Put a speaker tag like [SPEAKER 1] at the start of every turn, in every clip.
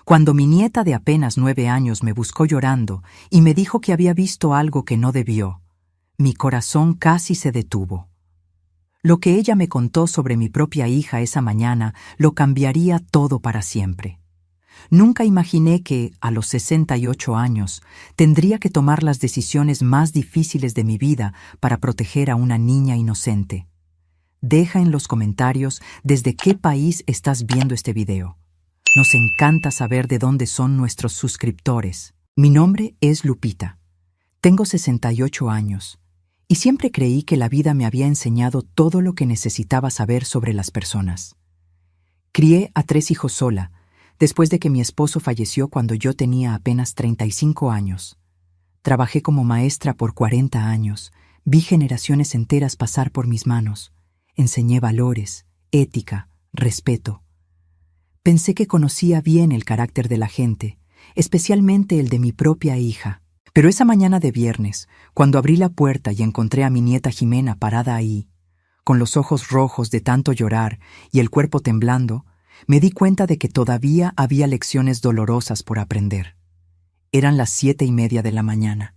[SPEAKER 1] Cuando mi nieta de apenas 9 años me buscó llorando y me dijo que había visto algo que no debió, mi corazón casi se detuvo. Lo que ella me contó sobre mi propia hija esa mañana lo cambiaría todo para siempre. Nunca imaginé que, a los 68 años, tendría que tomar las decisiones más difíciles de mi vida para proteger a una niña inocente. Deja en los comentarios desde qué país estás viendo este video. Nos encanta saber de dónde son nuestros suscriptores. Mi nombre es Lupita. Tengo 68 años y siempre creí que la vida me había enseñado todo lo que necesitaba saber sobre las personas. Crié a 3 hijos sola, después de que mi esposo falleció cuando yo tenía apenas 35 años. Trabajé como maestra por 40 años, vi generaciones enteras pasar por mis manos, enseñé valores, ética, respeto. Pensé que conocía bien el carácter de la gente, especialmente el de mi propia hija. Pero esa mañana de viernes, cuando abrí la puerta y encontré a mi nieta Jimena parada ahí, con los ojos rojos de tanto llorar y el cuerpo temblando, me di cuenta de que todavía había lecciones dolorosas por aprender. Eran las 7:30 de la mañana.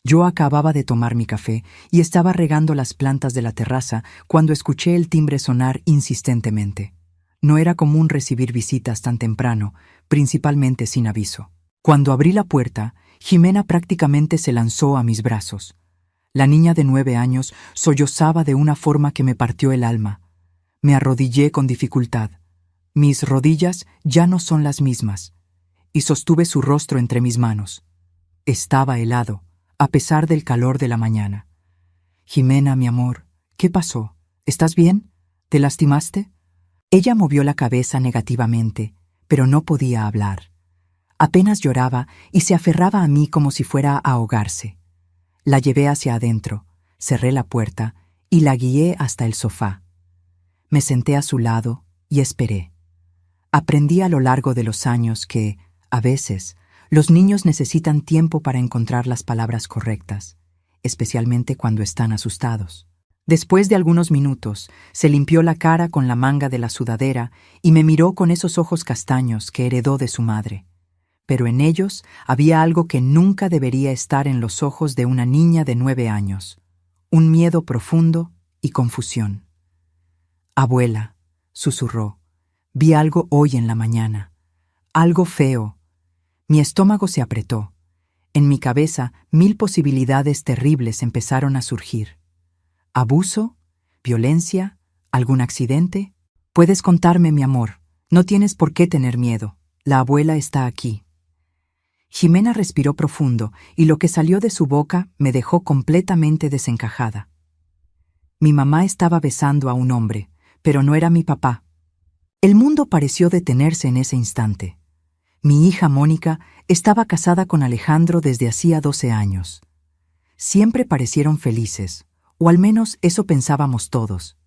[SPEAKER 1] Yo acababa de tomar mi café y estaba regando las plantas de la terraza cuando escuché el timbre sonar insistentemente. No era común recibir visitas tan temprano, principalmente sin aviso. Cuando abrí la puerta, Jimena prácticamente se lanzó a mis brazos. La niña de 9 años sollozaba de una forma que me partió el alma. Me arrodillé con dificultad. Mis rodillas ya no son las mismas, y sostuve su rostro entre mis manos. Estaba helado, a pesar del calor de la mañana. Jimena, mi amor, ¿qué pasó? ¿Estás bien? ¿Te lastimaste? Ella movió la cabeza negativamente, pero no podía hablar. Apenas lloraba y se aferraba a mí como si fuera a ahogarse. La llevé hacia adentro, cerré la puerta y la guié hasta el sofá. Me senté a su lado y esperé. Aprendí a lo largo de los años que, a veces, los niños necesitan tiempo para encontrar las palabras correctas, especialmente cuando están asustados. Después de algunos minutos, se limpió la cara con la manga de la sudadera y me miró con esos ojos castaños que heredó de su madre. Pero en ellos había algo que nunca debería estar en los ojos de una niña de 9 años, un miedo profundo y confusión. «Abuela», susurró, «vi algo hoy en la mañana, algo feo». Mi estómago se apretó. En mi cabeza 1000 posibilidades terribles empezaron a surgir. ¿Abuso? ¿Violencia? ¿Algún accidente? Puedes contarme, mi amor. No tienes por qué tener miedo. La abuela está aquí. Jimena respiró profundo y lo que salió de su boca me dejó completamente desencajada. Mi mamá estaba besando a un hombre, pero no era mi papá. El mundo pareció detenerse en ese instante. Mi hija Mónica estaba casada con Alejandro desde hacía 12 años. Siempre parecieron felices, o al menos eso pensábamos todos.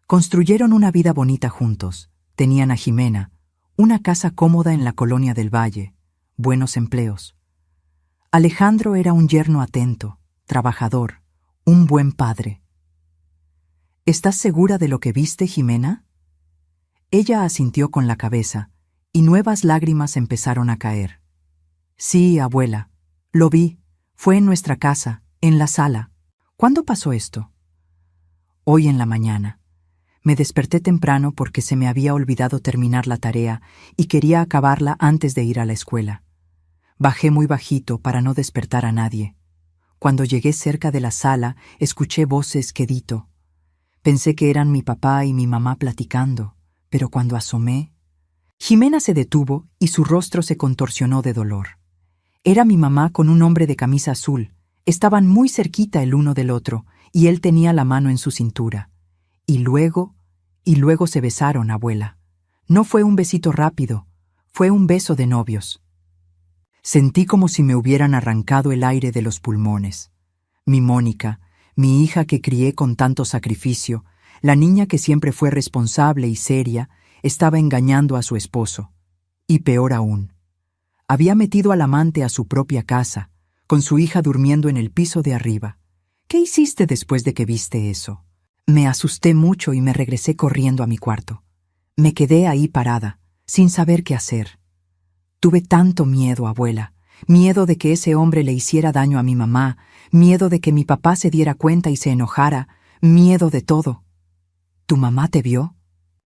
[SPEAKER 1] Construyeron una vida bonita juntos, tenían a Jimena, una casa cómoda en la colonia del Valle, buenos empleos. Alejandro era un yerno atento, trabajador, un buen padre. ¿Estás segura de lo que viste, Jimena? Ella asintió con la cabeza, y nuevas lágrimas empezaron a caer. Sí, abuela, lo vi, fue en nuestra casa, en la sala. ¿Cuándo pasó esto? Hoy en la mañana. Me desperté temprano porque se me había olvidado terminar la tarea y quería acabarla antes de ir a la escuela. Bajé muy bajito para no despertar a nadie. Cuando llegué cerca de la sala, escuché voces quedito. Pensé que eran mi papá y mi mamá platicando, pero cuando asomé, Jimena se detuvo y su rostro se contorsionó de dolor. Era mi mamá con un hombre de camisa azul. Estaban muy cerquita el uno del otro, y él tenía la mano en su cintura. Y luego se besaron, abuela. No fue un besito rápido, fue un beso de novios. Sentí como si me hubieran arrancado el aire de los pulmones. Mi Mónica, mi hija que crié con tanto sacrificio, la niña que siempre fue responsable y seria, estaba engañando a su esposo. Y peor aún, había metido al amante a su propia casa, con su hija durmiendo en el piso de arriba. ¿Qué hiciste después de que viste eso? Me asusté mucho y me regresé corriendo a mi cuarto. Me quedé ahí parada, sin saber qué hacer. Tuve tanto miedo, abuela. Miedo de que ese hombre le hiciera daño a mi mamá, miedo de que mi papá se diera cuenta y se enojara, miedo de todo. ¿Tu mamá te vio?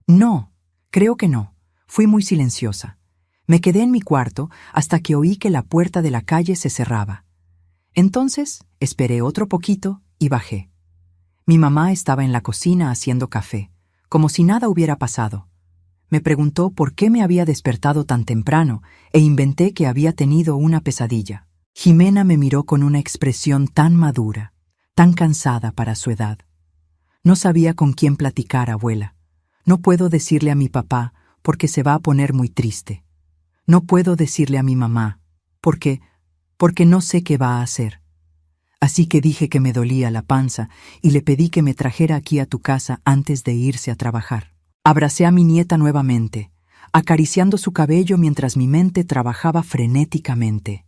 [SPEAKER 1] No, creo que no. Fui muy silenciosa. Me quedé en mi cuarto hasta que oí que la puerta de la calle se cerraba. Entonces esperé otro poquito y bajé. Mi mamá estaba en la cocina haciendo café, como si nada hubiera pasado. Me preguntó por qué me había despertado tan temprano e inventé que había tenido una pesadilla. Jimena me miró con una expresión tan madura, tan cansada para su edad. No sabía con quién platicar, abuela. No puedo decirle a mi papá porque se va a poner muy triste. No puedo decirle a mi mamá porque no sé qué va a hacer. Así que dije que me dolía la panza y le pedí que me trajera aquí a tu casa antes de irse a trabajar. Abracé a mi nieta nuevamente, acariciando su cabello mientras mi mente trabajaba frenéticamente.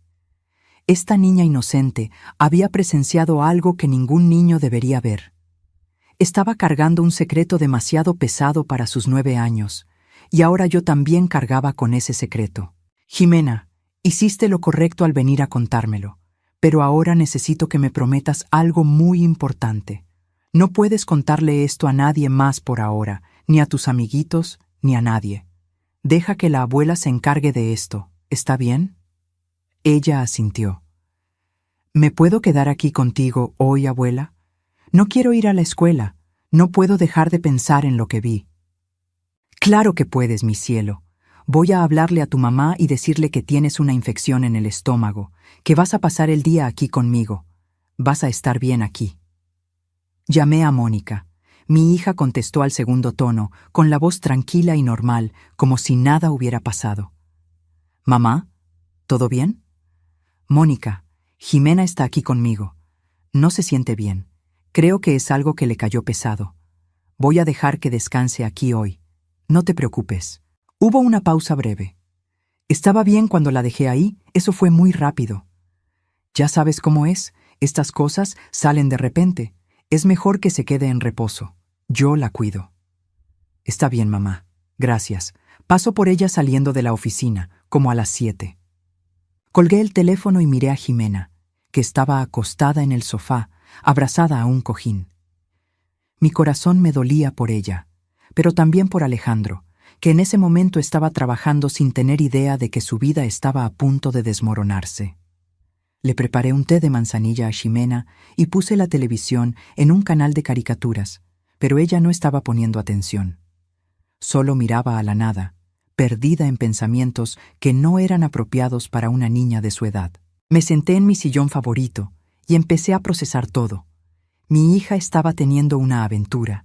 [SPEAKER 1] Esta niña inocente había presenciado algo que ningún niño debería ver. Estaba cargando un secreto demasiado pesado para sus 9 años, y ahora yo también cargaba con ese secreto. Jimena, hiciste lo correcto al venir a contármelo, pero ahora necesito que me prometas algo muy importante. No puedes contarle esto a nadie más por ahora, ni a tus amiguitos, ni a nadie. Deja que la abuela se encargue de esto, ¿está bien? Ella asintió. ¿Me puedo quedar aquí contigo hoy, abuela? No quiero ir a la escuela. No puedo dejar de pensar en lo que vi. Claro que puedes, mi cielo. Voy a hablarle a tu mamá y decirle que tienes una infección en el estómago, que vas a pasar el día aquí conmigo. Vas a estar bien aquí. Llamé a Mónica. Mi hija contestó al segundo tono, con la voz tranquila y normal, como si nada hubiera pasado. «Mamá, ¿todo bien?» «Mónica, Jimena está aquí conmigo. No se siente bien. Creo que es algo que le cayó pesado. Voy a dejar que descanse aquí hoy. No te preocupes». Hubo una pausa breve. Estaba bien cuando la dejé ahí, eso fue muy rápido. Ya sabes cómo es, estas cosas salen de repente. Es mejor que se quede en reposo. Yo la cuido. Está bien, mamá. Gracias. Paso por ella saliendo de la oficina, como a las 7. Colgué el teléfono y miré a Jimena, que estaba acostada en el sofá, abrazada a un cojín. Mi corazón me dolía por ella, pero también por Alejandro, que en ese momento estaba trabajando sin tener idea de que su vida estaba a punto de desmoronarse. Le preparé un té de manzanilla a Jimena y puse la televisión en un canal de caricaturas, pero ella no estaba poniendo atención. Solo miraba a la nada, perdida en pensamientos que no eran apropiados para una niña de su edad. Me senté en mi sillón favorito y empecé a procesar todo. Mi hija estaba teniendo una aventura.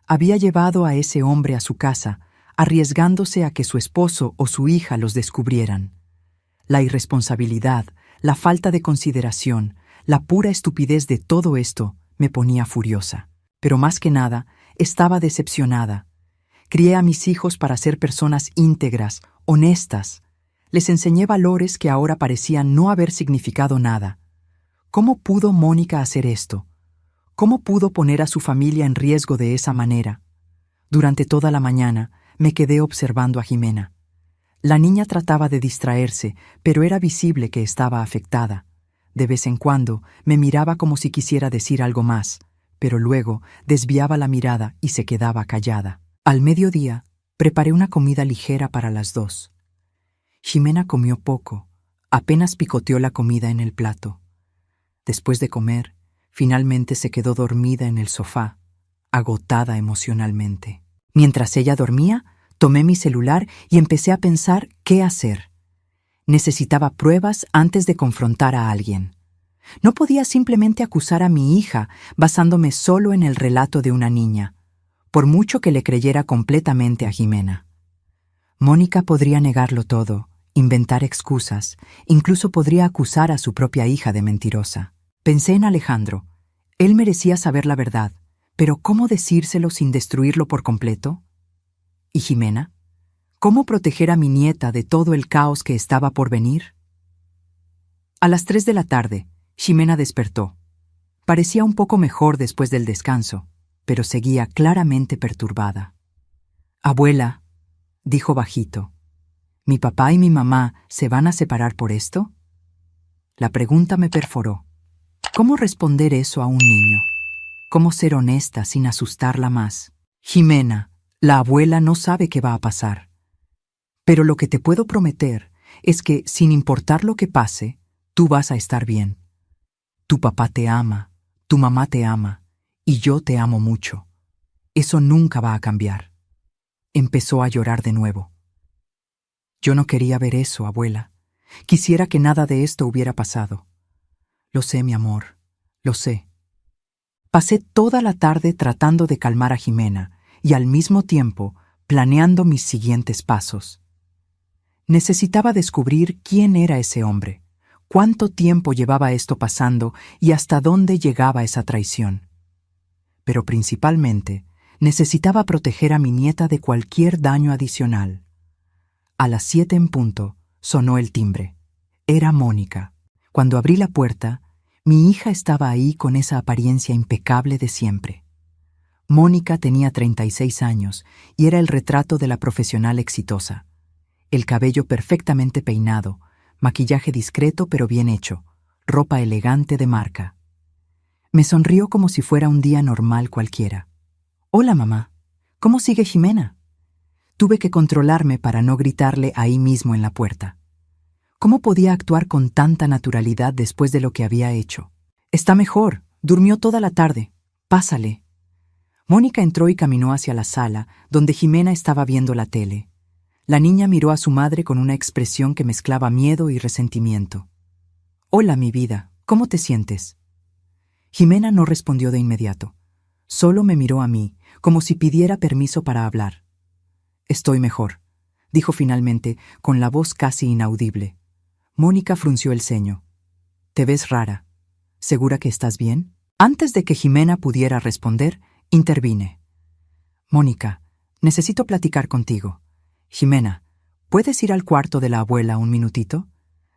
[SPEAKER 1] Había llevado a ese hombre a su casa, arriesgándose a que su esposo o su hija los descubrieran. La irresponsabilidad, la falta de consideración, la pura estupidez de todo esto me ponía furiosa. Pero más que nada, estaba decepcionada. Crié a mis hijos para ser personas íntegras, honestas. Les enseñé valores que ahora parecían no haber significado nada. ¿Cómo pudo Mónica hacer esto? ¿Cómo pudo poner a su familia en riesgo de esa manera? Durante toda la mañana me quedé observando a Jimena. La niña trataba de distraerse, pero era visible que estaba afectada. De vez en cuando me miraba como si quisiera decir algo más, pero luego desviaba la mirada y se quedaba callada. Al mediodía, preparé una comida ligera para las 2. Jimena comió poco, apenas picoteó la comida en el plato. Después de comer, finalmente se quedó dormida en el sofá, agotada emocionalmente. Mientras ella dormía, tomé mi celular y empecé a pensar qué hacer. Necesitaba pruebas antes de confrontar a alguien. No podía simplemente acusar a mi hija basándome solo en el relato de una niña, por mucho que le creyera completamente a Jimena. Mónica podría negarlo todo, inventar excusas, incluso podría acusar a su propia hija de mentirosa. Pensé en Alejandro. Él merecía saber la verdad, pero ¿cómo decírselo sin destruirlo por completo? ¿Y Jimena? ¿Cómo proteger a mi nieta de todo el caos que estaba por venir? A las 3 de la tarde, Jimena despertó. Parecía un poco mejor después del descanso, pero seguía claramente perturbada. «Abuela», dijo bajito. ¿Mi papá y mi mamá se van a separar por esto? La pregunta me perforó. ¿Cómo responder eso a un niño? ¿Cómo ser honesta sin asustarla más? Jimena, la abuela no sabe qué va a pasar. Pero lo que te puedo prometer es que, sin importar lo que pase, tú vas a estar bien. Tu papá te ama, tu mamá te ama, y yo te amo mucho. Eso nunca va a cambiar. Empezó a llorar de nuevo. Yo no quería ver eso, abuela. Quisiera que nada de esto hubiera pasado. Lo sé, mi amor, lo sé. Pasé toda la tarde tratando de calmar a Jimena y al mismo tiempo planeando mis siguientes pasos. Necesitaba descubrir quién era ese hombre, cuánto tiempo llevaba esto pasando y hasta dónde llegaba esa traición. Pero principalmente, necesitaba proteger a mi nieta de cualquier daño adicional. A las 7 en punto, sonó el timbre. Era Mónica. Cuando abrí la puerta, mi hija estaba ahí con esa apariencia impecable de siempre. Mónica tenía 36 años y era el retrato de la profesional exitosa. El cabello perfectamente peinado, maquillaje discreto pero bien hecho, ropa elegante de marca. Me sonrió como si fuera un día normal cualquiera. «Hola, mamá. ¿Cómo sigue Jimena?» Tuve que controlarme para no gritarle ahí mismo en la puerta. ¿Cómo podía actuar con tanta naturalidad después de lo que había hecho? «Está mejor. Durmió toda la tarde. Pásale». Mónica entró y caminó hacia la sala, donde Jimena estaba viendo la tele. La niña miró a su madre con una expresión que mezclaba miedo y resentimiento. «Hola, mi vida. ¿Cómo te sientes?» Jimena no respondió de inmediato. Solo me miró a mí, como si pidiera permiso para hablar. «Estoy mejor», dijo finalmente, con la voz casi inaudible. Mónica frunció el ceño. «Te ves rara. ¿Segura que estás bien?» Antes de que Jimena pudiera responder, intervine. «Mónica, necesito platicar contigo. Jimena, ¿puedes ir al cuarto de la abuela un minutito?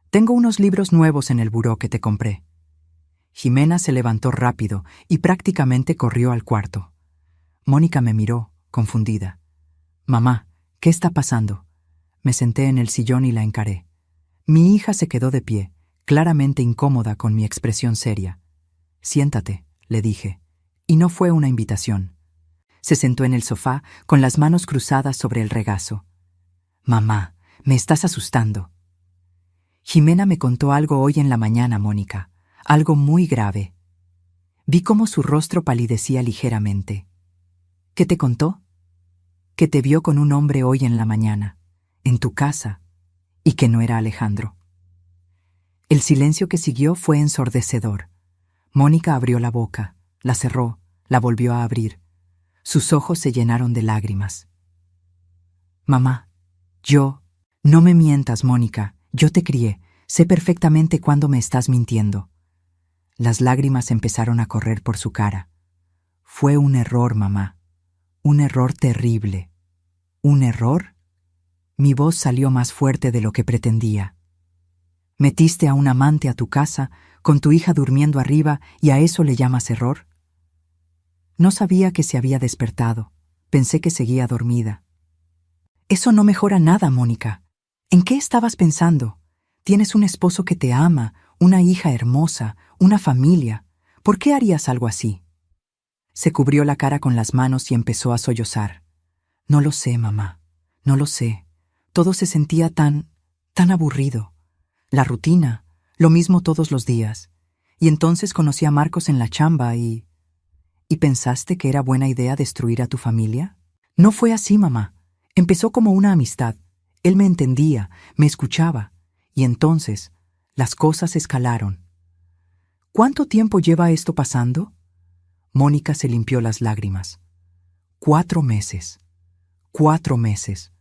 [SPEAKER 1] Tengo unos libros nuevos en el buró que te compré». Jimena se levantó rápido y prácticamente corrió al cuarto. Mónica me miró, confundida. «Mamá, ¿qué está pasando?» Me senté en el sillón y la encaré. Mi hija se quedó de pie, claramente incómoda con mi expresión seria. «Siéntate», le dije, y no fue una invitación. Se sentó en el sofá con las manos cruzadas sobre el regazo. «Mamá, me estás asustando». Jimena me contó algo hoy en la mañana, Mónica, algo muy grave. Vi cómo su rostro palidecía ligeramente. «¿Qué te contó?» «Que te vio con un hombre hoy en la mañana, en tu casa, y que no era Alejandro». El silencio que siguió fue ensordecedor. Mónica abrió la boca, la cerró, la volvió a abrir. Sus ojos se llenaron de lágrimas. «Mamá, no me mientas, Mónica, yo te crié, sé perfectamente cuándo me estás mintiendo». Las lágrimas empezaron a correr por su cara. «Fue un error, mamá, un error terrible». «¿Un error?» Mi voz salió más fuerte de lo que pretendía. «¿Metiste a un amante a tu casa, con tu hija durmiendo arriba, y a eso le llamas error?» No sabía que se había despertado. Pensé que seguía dormida. «Eso no mejora nada, Mónica. ¿En qué estabas pensando? Tienes un esposo que te ama, una hija hermosa, una familia. ¿Por qué harías algo así?» Se cubrió la cara con las manos y empezó a sollozar. «No lo sé, mamá. No lo sé. Todo se sentía tan aburrido. La rutina, lo mismo todos los días. Y entonces conocí a Marcos en la chamba y... ¿Y pensaste que era buena idea destruir a tu familia?» «No fue así, mamá. Empezó como una amistad. Él me entendía, me escuchaba. Y entonces, las cosas escalaron». «¿Cuánto tiempo lleva esto pasando?» Mónica se limpió las lágrimas. 4 meses. 4 meses.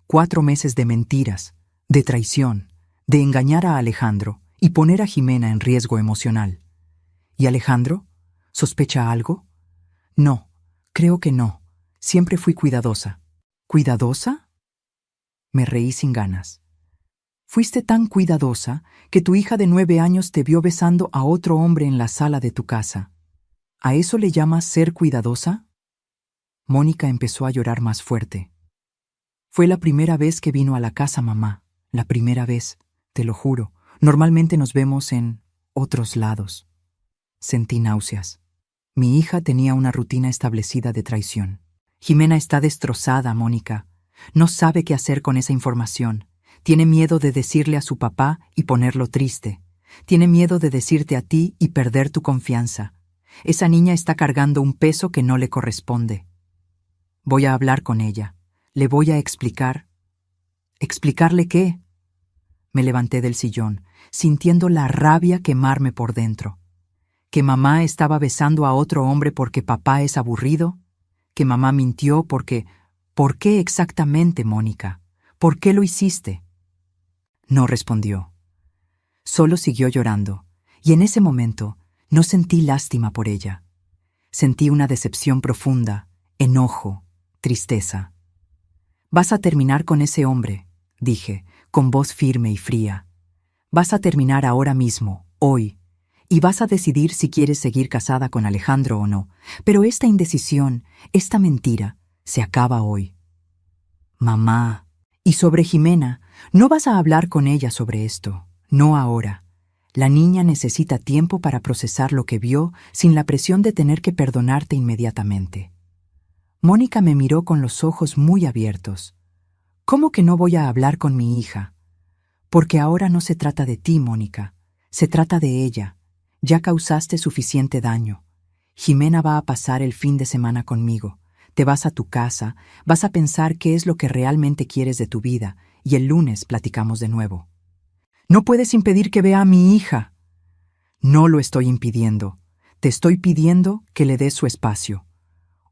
[SPEAKER 1] 4 meses de mentiras, de traición, de engañar a Alejandro y poner a Jimena en riesgo emocional. ¿Y Alejandro? ¿Sospecha algo?» «No, creo que no. Siempre fui cuidadosa». «¿Cuidadosa?» Me reí sin ganas. «Fuiste tan cuidadosa que tu hija de 9 años te vio besando a otro hombre en la sala de tu casa. ¿A eso le llamas ser cuidadosa?» Mónica empezó a llorar más fuerte. Fue la primera vez que vino a la casa, mamá. La primera vez, te lo juro. Normalmente nos vemos en otros lados. Sentí náuseas. Mi hija tenía una rutina establecida de traición. Jimena está destrozada, Mónica. No sabe qué hacer con esa información. Tiene miedo de decirle a su papá y ponerlo triste. Tiene miedo de decirte a ti y perder tu confianza. Esa niña está cargando un peso que no le corresponde. Voy a hablar con ella. Le voy a explicar. ¿Explicarle qué? Me levanté del sillón, sintiendo la rabia quemarme por dentro. ¿Que mamá estaba besando a otro hombre porque papá es aburrido? ¿Que mamá mintió porque... ¿Por qué exactamente, Mónica? ¿Por qué lo hiciste? No respondió. Solo siguió llorando, y en ese momento no sentí lástima por ella. Sentí una decepción profunda, enojo, tristeza. Vas a terminar con ese hombre, dije, con voz firme y fría. Vas a terminar ahora mismo, hoy, y vas a decidir si quieres seguir casada con Alejandro o no. Pero esta indecisión, esta mentira, se acaba hoy. Mamá, y sobre Jimena, no vas a hablar con ella sobre esto, no ahora. La niña necesita tiempo para procesar lo que vio sin la presión de tener que perdonarte inmediatamente. Mónica me miró con los ojos muy abiertos. ¿Cómo que no voy a hablar con mi hija? Porque ahora no se trata de ti, Mónica. Se trata de ella. Ya causaste suficiente daño. Jimena va a pasar el fin de semana conmigo. Te vas a tu casa, vas a pensar qué es lo que realmente quieres de tu vida, y el lunes platicamos de nuevo. No puedes impedir que vea a mi hija. No lo estoy impidiendo. Te estoy pidiendo que le des su espacio.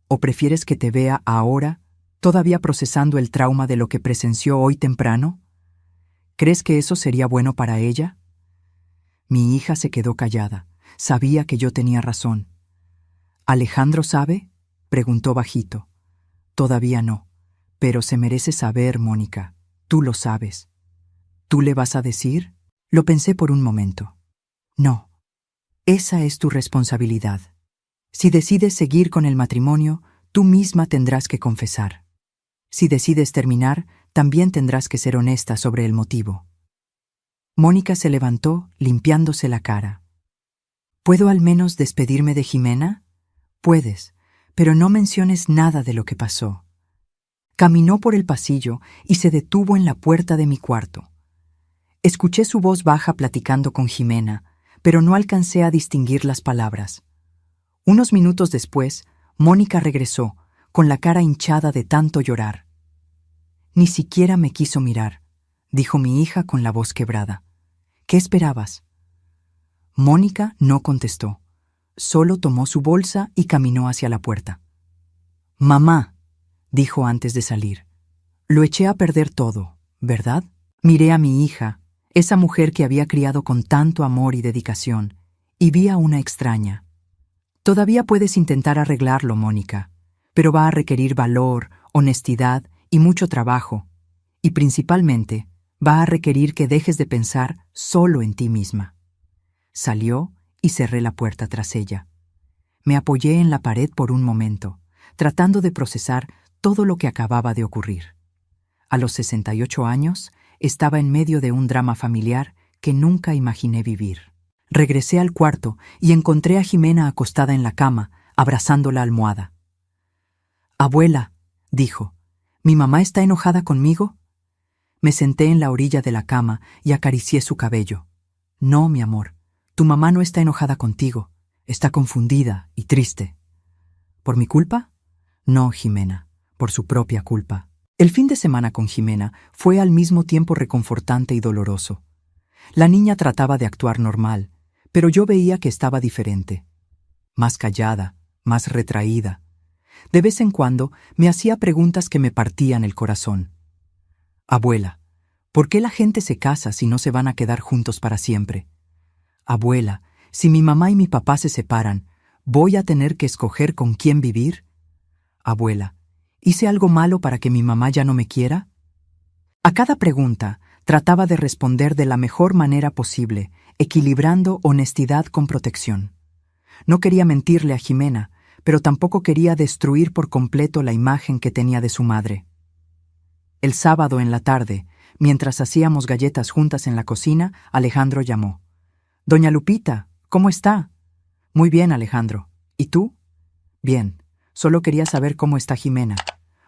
[SPEAKER 1] ¿O prefieres que te vea ahora, todavía procesando el trauma de lo que presenció hoy temprano? ¿Crees que eso sería bueno para ella? Mi hija se quedó callada. Sabía que yo tenía razón. ¿Alejandro sabe?, preguntó bajito. Todavía no, pero se merece saber, Mónica. Tú lo sabes. ¿Tú le vas a decir? Lo pensé por un momento. No. Esa es tu responsabilidad. Si decides seguir con el matrimonio, tú misma tendrás que confesar. Si decides terminar, también tendrás que ser honesta sobre el motivo. Mónica se levantó, limpiándose la cara. ¿Puedo al menos despedirme de Jimena? Puedes, pero no menciones nada de lo que pasó. Caminó por el pasillo y se detuvo en la puerta de mi cuarto. Escuché su voz baja platicando con Jimena, pero no alcancé a distinguir las palabras. Unos minutos después, Mónica regresó, con la cara hinchada de tanto llorar. Ni siquiera me quiso mirar, dijo mi hija con la voz quebrada. ¿Qué esperabas? Mónica no contestó. Solo tomó su bolsa y caminó hacia la puerta. Mamá, dijo antes de salir, lo eché a perder todo, ¿verdad? Miré a mi hija, esa mujer que había criado con tanto amor y dedicación, y vi a una extraña. Todavía puedes intentar arreglarlo, Mónica, pero va a requerir valor, honestidad y mucho trabajo, y principalmente va a requerir que dejes de pensar solo en ti misma. Salió y cerré la puerta tras ella. Me apoyé en la pared por un momento, tratando de procesar todo lo que acababa de ocurrir. A los 68 años, estaba en medio de un drama familiar que nunca imaginé vivir. Regresé al cuarto y encontré a Jimena acostada en la cama, abrazando la almohada. «Abuela», dijo, «¿mi mamá está enojada conmigo?» Me senté en la orilla de la cama y acaricié su cabello. «No, mi amor, tu mamá no está enojada contigo. Está confundida y triste». ¿Por mi culpa? No, Jimena, por su propia culpa. El fin de semana con Jimena fue al mismo tiempo reconfortante y doloroso. La niña trataba de actuar normal, pero yo veía que estaba diferente. Más callada, más retraída. De vez en cuando me hacía preguntas que me partían el corazón. Abuela, ¿por qué la gente se casa si no se van a quedar juntos para siempre? Abuela, si mi mamá y mi papá se separan, ¿voy a tener que escoger con quién vivir? Abuela, ¿hice algo malo para que mi mamá ya no me quiera? A cada pregunta trataba de responder de la mejor manera posible, equilibrando honestidad con protección. No quería mentirle a Jimena, pero tampoco quería destruir por completo la imagen que tenía de su madre. El sábado en la tarde, mientras hacíamos galletas juntas en la cocina, Alejandro llamó. «Doña Lupita, ¿cómo está?» «Muy bien, Alejandro. ¿Y tú?» «Bien. Solo quería saber cómo está Jimena.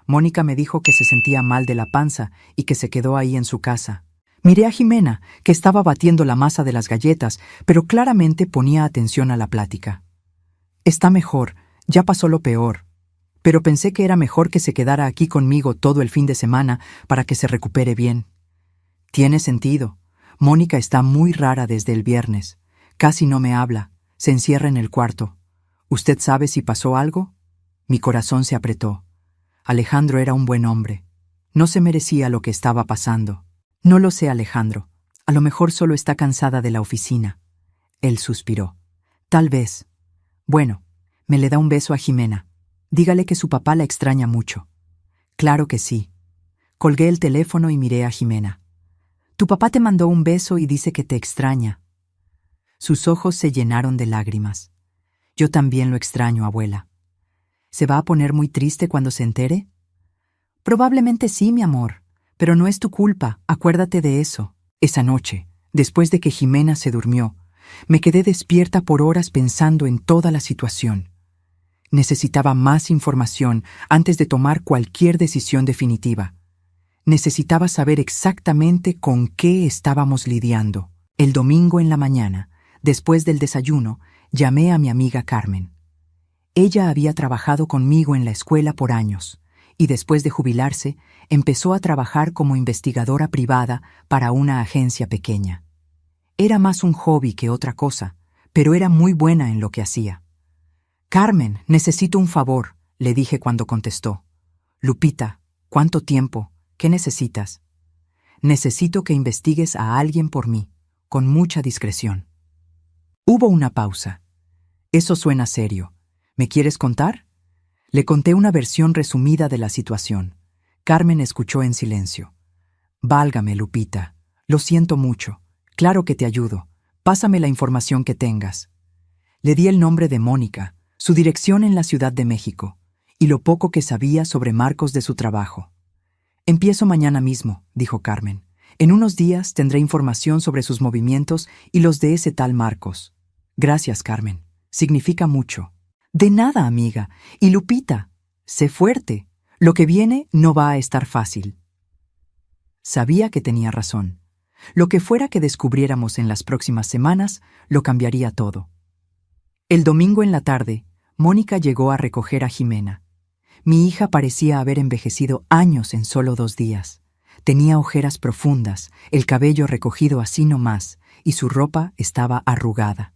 [SPEAKER 1] Mónica me dijo que se sentía mal de la panza y que se quedó ahí en su casa». Miré a Jimena, que estaba batiendo la masa de las galletas, pero claramente ponía atención a la plática. «Está mejor, ya pasó lo peor. Pero pensé que era mejor que se quedara aquí conmigo todo el fin de semana para que se recupere bien». «Tiene sentido. Mónica está muy rara desde el viernes. Casi no me habla, se encierra en el cuarto. ¿Usted sabe si pasó algo?» Mi corazón se apretó. Alejandro era un buen hombre. No se merecía lo que estaba pasando. «No lo sé, Alejandro. A lo mejor solo está cansada de la oficina». Él suspiró. «Tal vez. Bueno, me le da un beso a Jimena. Dígale que su papá la extraña mucho». «Claro que sí». Colgué el teléfono y miré a Jimena. «Tu papá te mandó un beso y dice que te extraña». Sus ojos se llenaron de lágrimas. «Yo también lo extraño, abuela». «¿Se va a poner muy triste cuando se entere?» «Probablemente sí, mi amor. Pero no es tu culpa, acuérdate de eso». Esa noche, después de que Jimena se durmió, me quedé despierta por horas pensando en toda la situación. Necesitaba más información antes de tomar cualquier decisión definitiva. Necesitaba saber exactamente con qué estábamos lidiando. El domingo en la mañana, después del desayuno, llamé a mi amiga Carmen. Ella había trabajado conmigo en la escuela por años, y después de jubilarse, empezó a trabajar como investigadora privada para una agencia pequeña. Era más un hobby que otra cosa, pero era muy buena en lo que hacía. «Carmen, necesito un favor», le dije cuando contestó. «Lupita, ¿cuánto tiempo? ¿Qué necesitas?» «Necesito que investigues a alguien por mí, con mucha discreción». Hubo una pausa. «Eso suena serio. ¿Me quieres contar?» Le conté una versión resumida de la situación. Carmen escuchó en silencio. «Válgame, Lupita. Lo siento mucho. Claro que te ayudo. Pásame la información que tengas». Le di el nombre de Mónica, su dirección en la Ciudad de México, y lo poco que sabía sobre Marcos de su trabajo. «Empiezo mañana mismo», dijo Carmen. «En unos días tendré información sobre sus movimientos y los de ese tal Marcos». «Gracias, Carmen. Significa mucho». «De nada, amiga. Y Lupita, sé fuerte. Lo que viene no va a estar fácil». Sabía que tenía razón. Lo que fuera que descubriéramos en las próximas semanas, lo cambiaría todo. El domingo en la tarde, Mónica llegó a recoger a Jimena. Mi hija parecía haber envejecido años en solo 2 días. Tenía ojeras profundas, el cabello recogido así nomás, y su ropa estaba arrugada.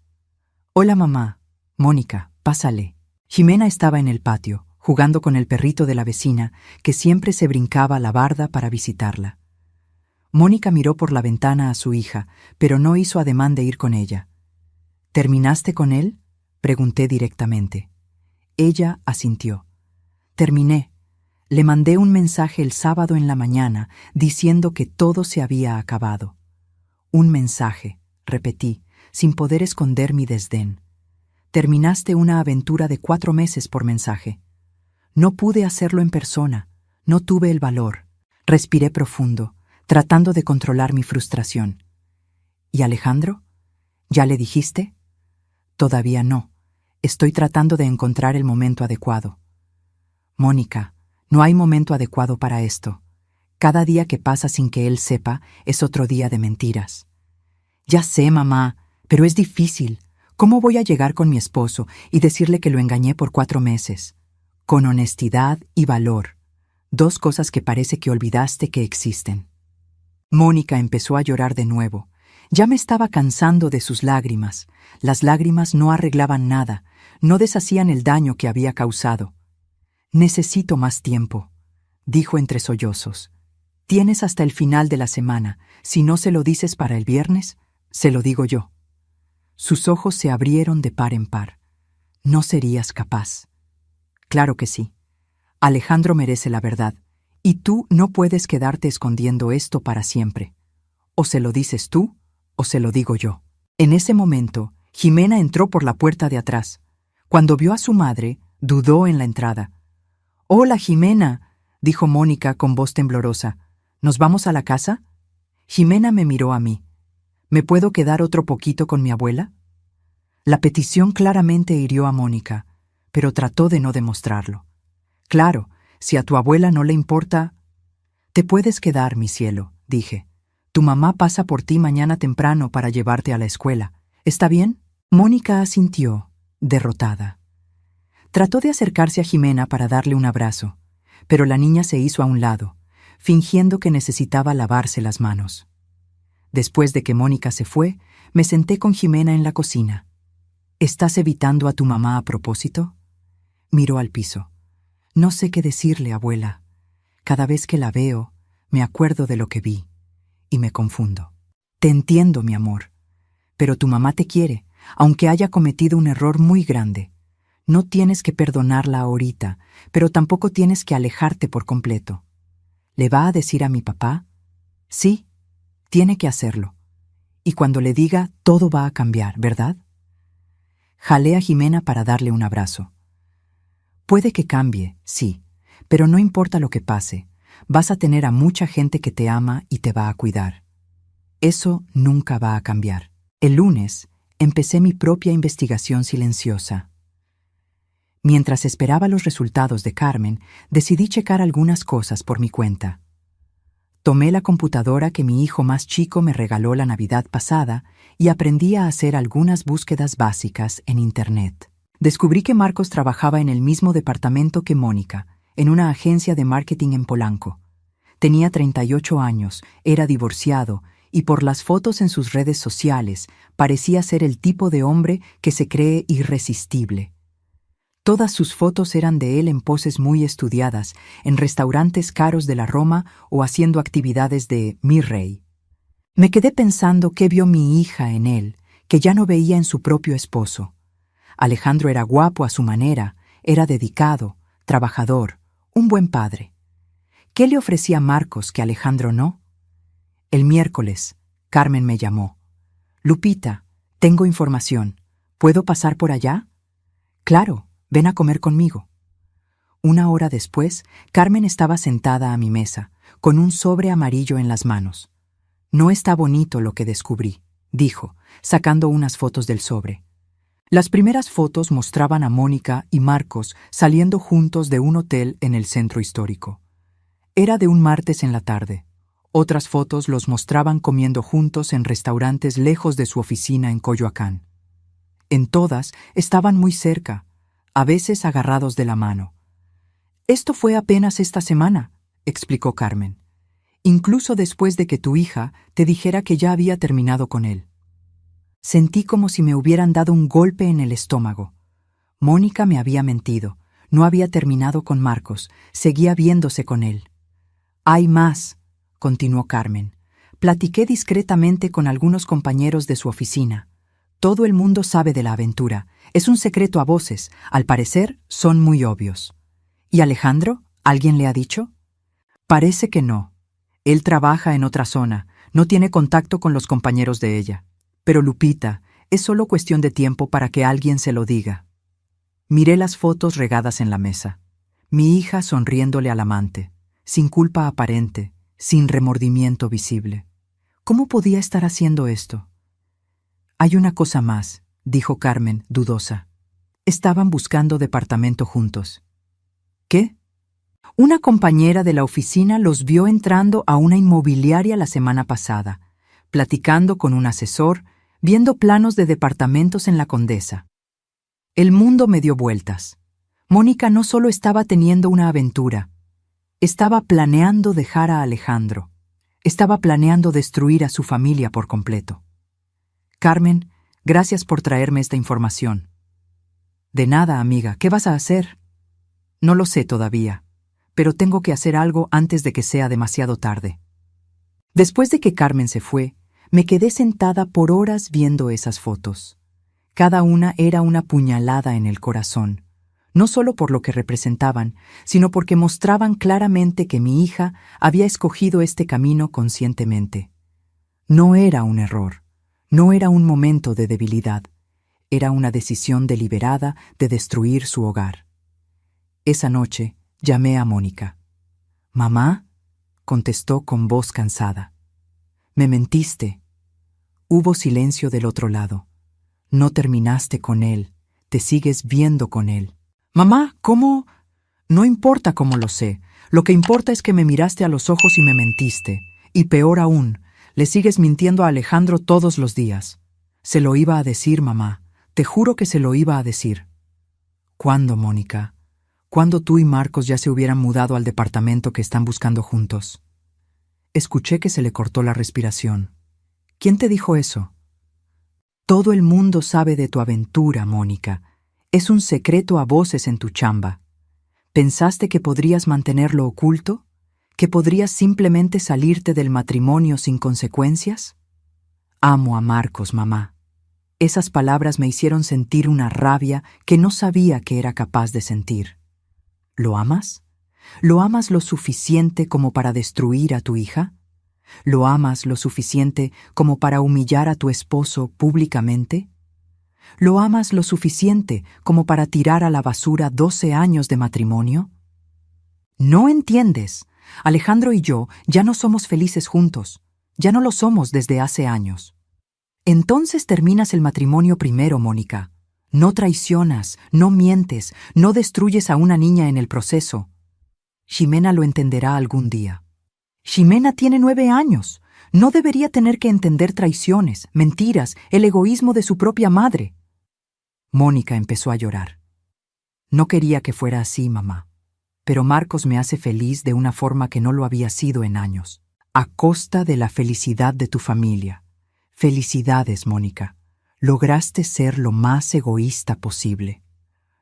[SPEAKER 1] «Hola, mamá. Mónica, pásale». Jimena estaba en el patio, jugando con el perrito de la vecina, que siempre se brincaba la barda para visitarla. Mónica miró por la ventana a su hija, pero no hizo ademán de ir con ella. «¿Terminaste con él?», pregunté directamente. Ella asintió. «Terminé. Le mandé un mensaje el sábado en la mañana diciendo que todo se había acabado». «Un mensaje», repetí, sin poder esconder mi desdén. «Terminaste una aventura de 4 meses por mensaje». «No pude hacerlo en persona. No tuve el valor». Respiré profundo, tratando de controlar mi frustración. «¿Y Alejandro? ¿Ya le dijiste?» «Todavía no. Estoy tratando de encontrar el momento adecuado». «Mónica, no hay momento adecuado para esto. Cada día que pasa sin que él sepa es otro día de mentiras». «Ya sé, mamá, pero es difícil. ¿Cómo voy a llegar con mi esposo y decirle que lo engañé por 4 meses? Con honestidad y valor. 2 cosas que parece que olvidaste que existen». Mónica empezó a llorar de nuevo. Ya me estaba cansando de sus lágrimas. Las lágrimas no arreglaban nada, no deshacían el daño que había causado. «Necesito más tiempo», dijo entre sollozos. «Tienes hasta el final de la semana. Si no se lo dices para el viernes, se lo digo yo». Sus ojos se abrieron de par en par. «¿No serías capaz?» «Claro que sí. Alejandro merece la verdad, y tú no puedes quedarte escondiendo esto para siempre. O se lo dices tú, o se lo digo yo». En ese momento, Jimena entró por la puerta de atrás. Cuando vio a su madre, dudó en la entrada. «Hola, Jimena», dijo Mónica con voz temblorosa. ¿Nos vamos a la casa? Jimena me miró a mí. ¿Me puedo quedar otro poquito con mi abuela? La petición claramente hirió a Mónica, pero trató de no demostrarlo. Claro, si a tu abuela no le importa... Te puedes quedar, mi cielo, dije. Tu mamá pasa por ti mañana temprano para llevarte a la escuela. ¿Está bien? Mónica asintió, derrotada. Trató de acercarse a Jimena para darle un abrazo, pero la niña se hizo a un lado, fingiendo que necesitaba lavarse las manos. Después de que Mónica se fue, me senté con Jimena en la cocina. ¿Estás evitando a tu mamá a propósito? Miró al piso. No sé qué decirle, abuela. Cada vez que la veo, me acuerdo de lo que vi, y me confundo. Te entiendo, mi amor, pero tu mamá te quiere, aunque haya cometido un error muy grande. No tienes que perdonarla ahorita, pero tampoco tienes que alejarte por completo. ¿Le va a decir a mi papá? Sí, tiene que hacerlo. Y cuando le diga, todo va a cambiar, ¿verdad? Jalé a Jimena para darle un abrazo. Puede que cambie, sí, pero no importa lo que pase, vas a tener a mucha gente que te ama y te va a cuidar. Eso nunca va a cambiar. El lunes, empecé mi propia investigación silenciosa. Mientras esperaba los resultados de Carmen, decidí checar algunas cosas por mi cuenta. Tomé la computadora que mi hijo más chico me regaló la Navidad pasada y aprendí a hacer algunas búsquedas básicas en Internet. Descubrí que Marcos trabajaba en el mismo departamento que Mónica, en una agencia de marketing en Polanco. Tenía 38 años, era divorciado y por las fotos en sus redes sociales parecía ser el tipo de hombre que se cree irresistible. Todas sus fotos eran de él en poses muy estudiadas, en restaurantes caros de la Roma o haciendo actividades de mi rey. Me quedé pensando qué vio mi hija en él, que ya no veía en su propio esposo. Alejandro era guapo a su manera, era dedicado, trabajador, un buen padre. ¿Qué le ofrecía Marcos que Alejandro no? El miércoles, Carmen me llamó. Lupita, tengo información. ¿Puedo pasar por allá? Claro. Ven a comer conmigo. Una hora después, Carmen estaba sentada a mi mesa, con un sobre amarillo en las manos. No está bonito lo que descubrí, dijo, sacando unas fotos del sobre. Las primeras fotos mostraban a Mónica y Marcos saliendo juntos de un hotel en el centro histórico. Era de un martes en la tarde. Otras fotos los mostraban comiendo juntos en restaurantes lejos de su oficina en Coyoacán. En todas estaban muy cerca, a veces agarrados de la mano. Esto fue apenas esta semana, explicó Carmen, incluso después de que tu hija te dijera que ya había terminado con él. Sentí como si me hubieran dado un golpe en el estómago. Mónica me había mentido, no había terminado con Marcos, seguía viéndose con él. Hay más, continuó Carmen. Platiqué discretamente con algunos compañeros de su oficina. Todo el mundo sabe de la aventura. Es un secreto a voces. Al parecer, son muy obvios. ¿Y Alejandro? ¿Alguien le ha dicho? Parece que no. Él trabaja en otra zona. No tiene contacto con los compañeros de ella. Pero Lupita, es solo cuestión de tiempo para que alguien se lo diga. Miré las fotos regadas en la mesa. Mi hija sonriéndole al amante, sin culpa aparente, sin remordimiento visible. ¿Cómo podía estar haciendo esto? Hay una cosa más, dijo Carmen, dudosa. Estaban buscando departamento juntos. ¿Qué? Una compañera de la oficina los vio entrando a una inmobiliaria la semana pasada, platicando con un asesor, viendo planos de departamentos en la Condesa. El mundo me dio vueltas. Mónica no solo estaba teniendo una aventura, estaba planeando dejar a Alejandro, estaba planeando destruir a su familia por completo. Carmen, gracias por traerme esta información. De nada, amiga, ¿qué vas a hacer? No lo sé todavía, pero tengo que hacer algo antes de que sea demasiado tarde. Después de que Carmen se fue, me quedé sentada por horas viendo esas fotos. Cada una era una puñalada en el corazón, no solo por lo que representaban, sino porque mostraban claramente que mi hija había escogido este camino conscientemente. No era un error. No era un momento de debilidad, era una decisión deliberada de destruir su hogar. Esa noche llamé a Mónica. «Mamá», contestó con voz cansada. Me mentiste. Hubo silencio del otro lado. No terminaste con él, te sigues viendo con él. Mamá, ¿cómo? No importa cómo lo sé. Lo que importa es que me miraste a los ojos y me mentiste. Y peor aún, le sigues mintiendo a Alejandro todos los días. Se lo iba a decir, mamá. Te juro que se lo iba a decir. ¿Cuándo, Mónica? ¿Cuándo tú y Marcos ya se hubieran mudado al departamento que están buscando juntos? Escuché que se le cortó la respiración. ¿Quién te dijo eso? Todo el mundo sabe de tu aventura, Mónica. Es un secreto a voces en tu chamba. ¿Pensaste que podrías mantenerlo oculto? ¿Que podrías simplemente salirte del matrimonio sin consecuencias? Amo a Marcos, mamá. Esas palabras me hicieron sentir una rabia que no sabía que era capaz de sentir. ¿Lo amas? ¿Lo amas lo suficiente como para destruir a tu hija? ¿Lo amas lo suficiente como para humillar a tu esposo públicamente? ¿Lo amas lo suficiente como para tirar a la basura 12 años de matrimonio? No entiendes. Alejandro y yo ya no somos felices juntos. Ya no lo somos desde hace años. Entonces terminas el matrimonio primero, Mónica. No traicionas, no mientes, no destruyes a una niña en el proceso. Ximena lo entenderá algún día. Ximena tiene 9 años. No debería tener que entender traiciones, mentiras, el egoísmo de su propia madre. Mónica empezó a llorar. No quería que fuera así, mamá. Pero Marcos me hace feliz de una forma que no lo había sido en años, a costa de la felicidad de tu familia. Felicidades, Mónica. Lograste ser lo más egoísta posible.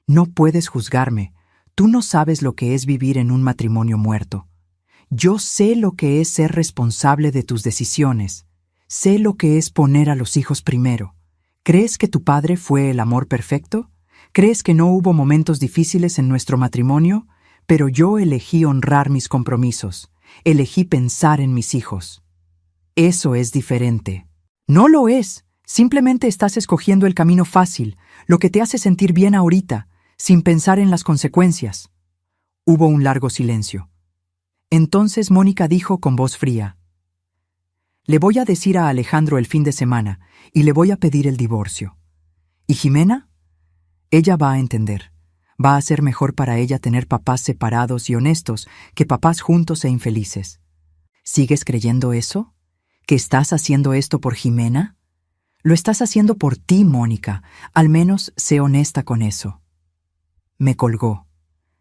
[SPEAKER 1] No puedes juzgarme. Tú no sabes lo que es vivir en un matrimonio muerto. Yo sé lo que es ser responsable de tus decisiones. Sé lo que es poner a los hijos primero. ¿Crees que tu padre fue el amor perfecto? ¿Crees que no hubo momentos difíciles en nuestro matrimonio? Pero yo elegí honrar mis compromisos. Elegí pensar en mis hijos. Eso es diferente. No lo es. Simplemente estás escogiendo el camino fácil, lo que te hace sentir bien ahorita, sin pensar en las consecuencias. Hubo un largo silencio. Entonces Mónica dijo con voz fría: Le voy a decir a Alejandro el fin de semana y le voy a pedir el divorcio. ¿Y Ximena? Ella va a entender. Va a ser mejor para ella tener papás separados y honestos que papás juntos e infelices. ¿Sigues creyendo eso? ¿Que estás haciendo esto por Ximena? Lo estás haciendo por ti, Mónica. Al menos sé honesta con eso. Me colgó.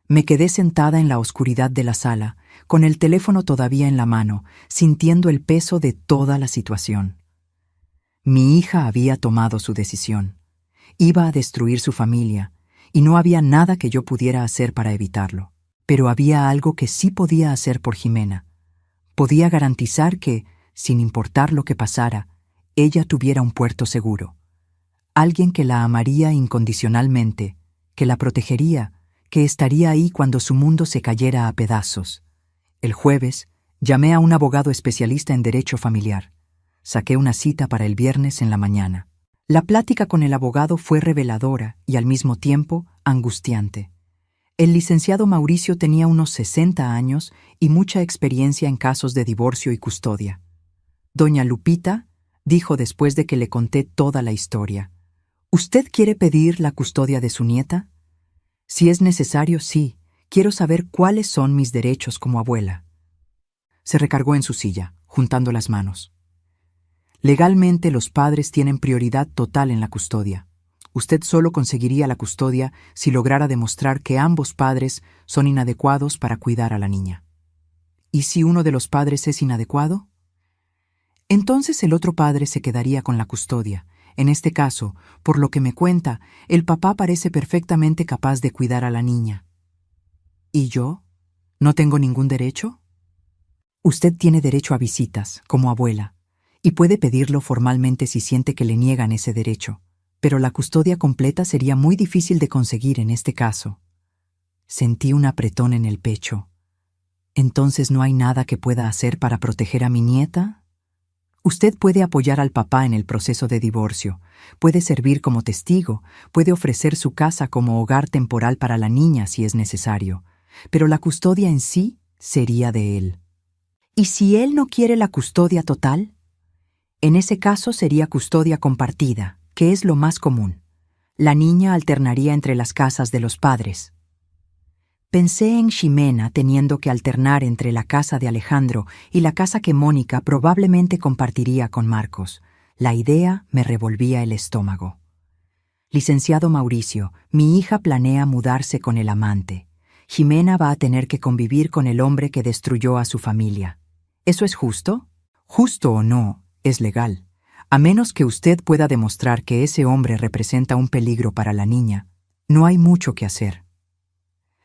[SPEAKER 1] Me quedé sentada en la oscuridad de la sala, con el teléfono todavía en la mano, sintiendo el peso de toda la situación. Mi hija había tomado su decisión. Iba a destruir su familia, y no había nada que yo pudiera hacer para evitarlo. Pero había algo que sí podía hacer por Ximena. Podía garantizar que, sin importar lo que pasara, ella tuviera un puerto seguro. Alguien que la amaría incondicionalmente, que la protegería, que estaría ahí cuando su mundo se cayera a pedazos. El jueves, llamé a un abogado especialista en derecho familiar. Saqué una cita para el viernes en la mañana. La plática con el abogado fue reveladora y al mismo tiempo angustiante. El licenciado Mauricio tenía unos 60 años y mucha experiencia en casos de divorcio y custodia. Doña Lupita dijo después de que le conté toda la historia: ¿Usted quiere pedir la custodia de su nieta? Si es necesario, sí. Quiero saber cuáles son mis derechos como abuela. Se recargó en su silla, juntando las manos. Legalmente los padres tienen prioridad total en la custodia. Usted solo conseguiría la custodia si lograra demostrar que ambos padres son inadecuados para cuidar a la niña. ¿Y si uno de los padres es inadecuado? Entonces el otro padre se quedaría con la custodia. En este caso, por lo que me cuenta, el papá parece perfectamente capaz de cuidar a la niña. ¿Y yo? ¿No tengo ningún derecho? Usted tiene derecho a visitas, como abuela, y puede pedirlo formalmente si siente que le niegan ese derecho, pero la custodia completa sería muy difícil de conseguir en este caso. Sentí un apretón en el pecho. ¿Entonces no hay nada que pueda hacer para proteger a mi nieta? Usted puede apoyar al papá en el proceso de divorcio, puede servir como testigo, puede ofrecer su casa como hogar temporal para la niña si es necesario, pero la custodia en sí sería de él. ¿Y si él no quiere la custodia total? En ese caso sería custodia compartida, que es lo más común. La niña alternaría entre las casas de los padres. Pensé en Ximena teniendo que alternar entre la casa de Alejandro y la casa que Mónica probablemente compartiría con Marcos. La idea me revolvía el estómago. Licenciado Mauricio, mi hija planea mudarse con el amante. Ximena va a tener que convivir con el hombre que destruyó a su familia. ¿Eso es justo? Justo o no, es legal. A menos que usted pueda demostrar que ese hombre representa un peligro para la niña, no hay mucho que hacer.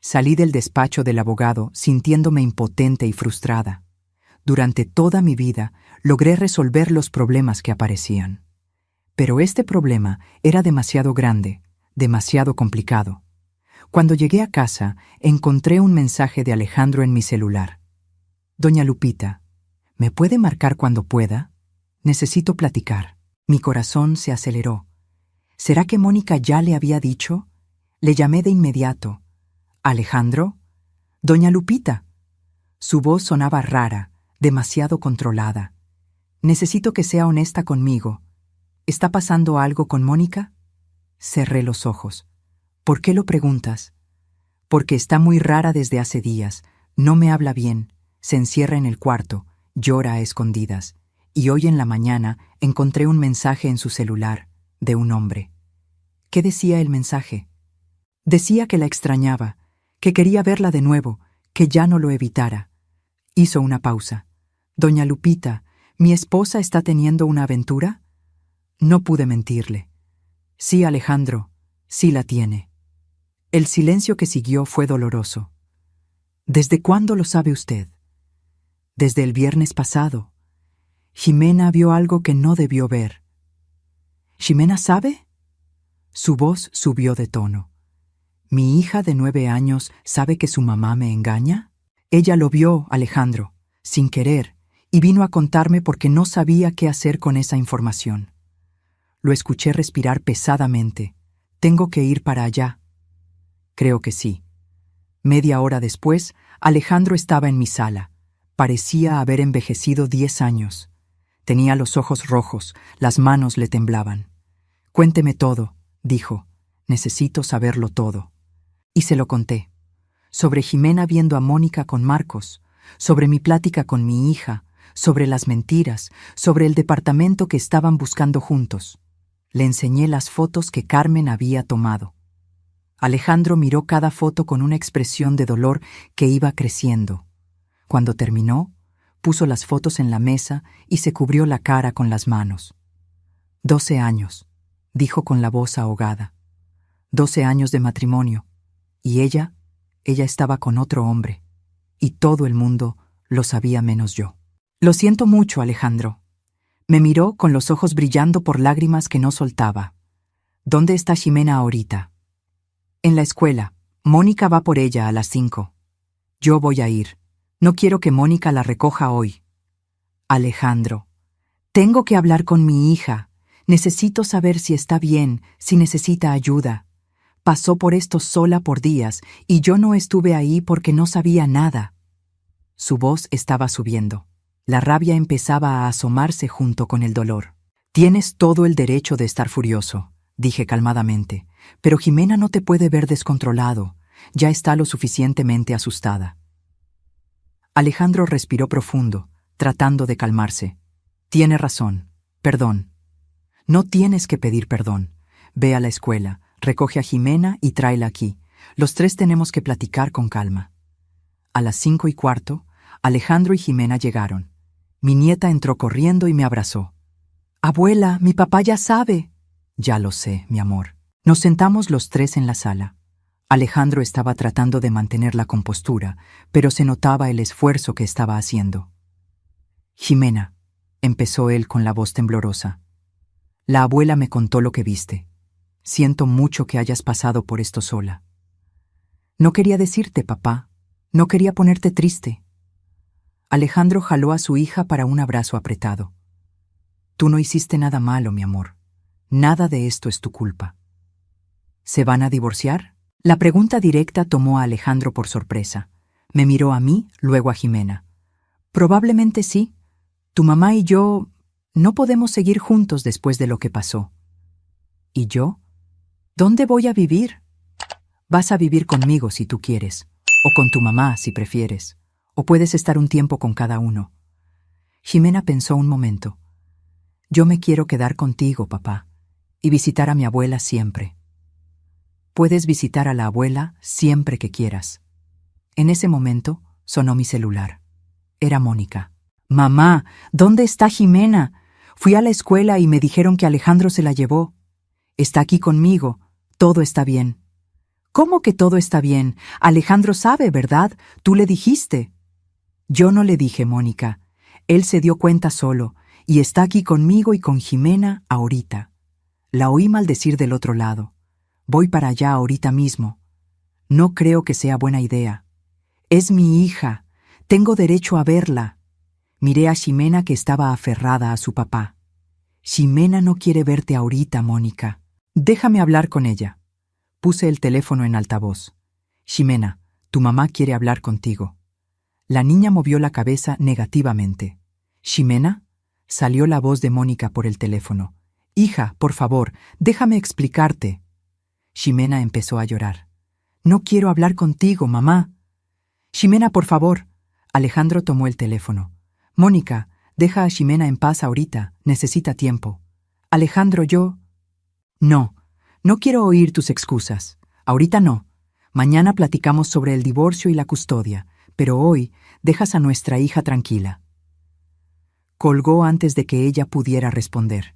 [SPEAKER 1] Salí del despacho del abogado sintiéndome impotente y frustrada. Durante toda mi vida logré resolver los problemas que aparecían. Pero este problema era demasiado grande, demasiado complicado. Cuando llegué a casa, encontré un mensaje de Alejandro en mi celular. Doña Lupita, ¿me puede marcar cuando pueda? Necesito platicar. Mi corazón se aceleró. ¿Será que Mónica ya le había dicho? Le llamé de inmediato. ¿Alejandro? Doña Lupita. Su voz sonaba rara, demasiado controlada. Necesito que sea honesta conmigo. ¿Está pasando algo con Mónica? Cerré los ojos. ¿Por qué lo preguntas? Porque está muy rara desde hace días. No me habla bien. Se encierra en el cuarto, llora a escondidas. Y hoy en la mañana encontré un mensaje en su celular, de un hombre. ¿Qué decía el mensaje? Decía que la extrañaba, que quería verla de nuevo, que ya no lo evitara. Hizo una pausa. Doña Lupita, ¿mi esposa está teniendo una aventura? No pude mentirle. Sí, Alejandro, sí la tiene. El silencio que siguió fue doloroso. ¿Desde cuándo lo sabe usted? Desde el viernes pasado. Ximena vio algo que no debió ver. ¿Ximena sabe? Su voz subió de tono. ¿Mi hija de 9 años sabe que su mamá me engaña? Ella lo vio, Alejandro, sin querer, y vino a contarme porque no sabía qué hacer con esa información. Lo escuché respirar pesadamente. ¿Tengo que ir para allá? Creo que sí. Media hora después, Alejandro estaba en mi sala. Parecía haber envejecido 10 años. Tenía los ojos rojos, las manos le temblaban. Cuénteme todo, dijo. Necesito saberlo todo. Y se lo conté. Sobre Ximena viendo a Mónica con Marcos, sobre mi plática con mi hija, sobre las mentiras, sobre el departamento que estaban buscando juntos. Le enseñé las fotos que Carmen había tomado. Alejandro miró cada foto con una expresión de dolor que iba creciendo. Cuando terminó, puso las fotos en la mesa y se cubrió la cara con las manos. 12 años, dijo con la voz ahogada. 12 años de matrimonio. Y ella estaba con otro hombre. Y todo el mundo lo sabía menos yo. Lo siento mucho, Alejandro. Me miró con los ojos brillando por lágrimas que no soltaba. ¿Dónde está Ximena ahorita? En la escuela. Mónica va por ella a las 5. Yo voy a ir. No quiero que Mónica la recoja hoy. Alejandro, tengo que hablar con mi hija. Necesito saber si está bien, si necesita ayuda. Pasó por esto sola por días y yo no estuve ahí porque no sabía nada. Su voz estaba subiendo. La rabia empezaba a asomarse junto con el dolor. Tienes todo el derecho de estar furioso, dije calmadamente, pero Ximena no te puede ver descontrolado. Ya está lo suficientemente asustada. Alejandro respiró profundo, tratando de calmarse. Tiene razón. Perdón. No tienes que pedir perdón. Ve a la escuela, recoge a Ximena y tráela aquí. Los 3 tenemos que platicar con calma. A las 5:15, Alejandro y Ximena llegaron. Mi nieta entró corriendo y me abrazó. Abuela, mi papá ya sabe. Ya lo sé, mi amor. Nos sentamos los 3 en la sala. Alejandro estaba tratando de mantener la compostura, pero se notaba el esfuerzo que estaba haciendo. Ximena, empezó él con la voz temblorosa. La abuela me contó lo que viste. Siento mucho que hayas pasado por esto sola. No quería decirte, papá. No quería ponerte triste. Alejandro jaló a su hija para un abrazo apretado. Tú no hiciste nada malo, mi amor. Nada de esto es tu culpa. ¿Se van a divorciar? La pregunta directa tomó a Alejandro por sorpresa. Me miró a mí, luego a Ximena. Probablemente sí. Tu mamá y yo no podemos seguir juntos después de lo que pasó. ¿Y yo? ¿Dónde voy a vivir? Vas a vivir conmigo si tú quieres, o con tu mamá si prefieres, o puedes estar un tiempo con cada uno. Ximena pensó un momento. Yo me quiero quedar contigo, papá, y visitar a mi abuela siempre. Puedes visitar a la abuela siempre que quieras. En ese momento sonó mi celular. Era Mónica. Mamá, ¿dónde está Ximena? Fui a la escuela y me dijeron que Alejandro se la llevó. Está aquí conmigo. Todo está bien. ¿Cómo que todo está bien? Alejandro sabe, ¿verdad? Tú le dijiste. Yo no le dije, Mónica. Él se dio cuenta solo, y está aquí conmigo y con Ximena ahorita. La oí maldecir del otro lado. Voy para allá ahorita mismo. No creo que sea buena idea. Es mi hija. Tengo derecho a verla. Miré a Ximena que estaba aferrada a su papá. Ximena no quiere verte ahorita, Mónica. Déjame hablar con ella. Puse el teléfono en altavoz. Ximena, tu mamá quiere hablar contigo. La niña movió la cabeza negativamente. ¿Ximena? Salió la voz de Mónica por el teléfono. Hija, por favor, déjame explicarte. Ximena empezó a llorar. No quiero hablar contigo, mamá. Ximena, por favor. Alejandro tomó el teléfono. Mónica, deja a Ximena en paz ahorita, necesita tiempo. Alejandro, yo... No quiero oír tus excusas. Ahorita no. Mañana platicamos sobre el divorcio y la custodia, pero hoy dejas a nuestra hija tranquila. Colgó antes de que ella pudiera responder.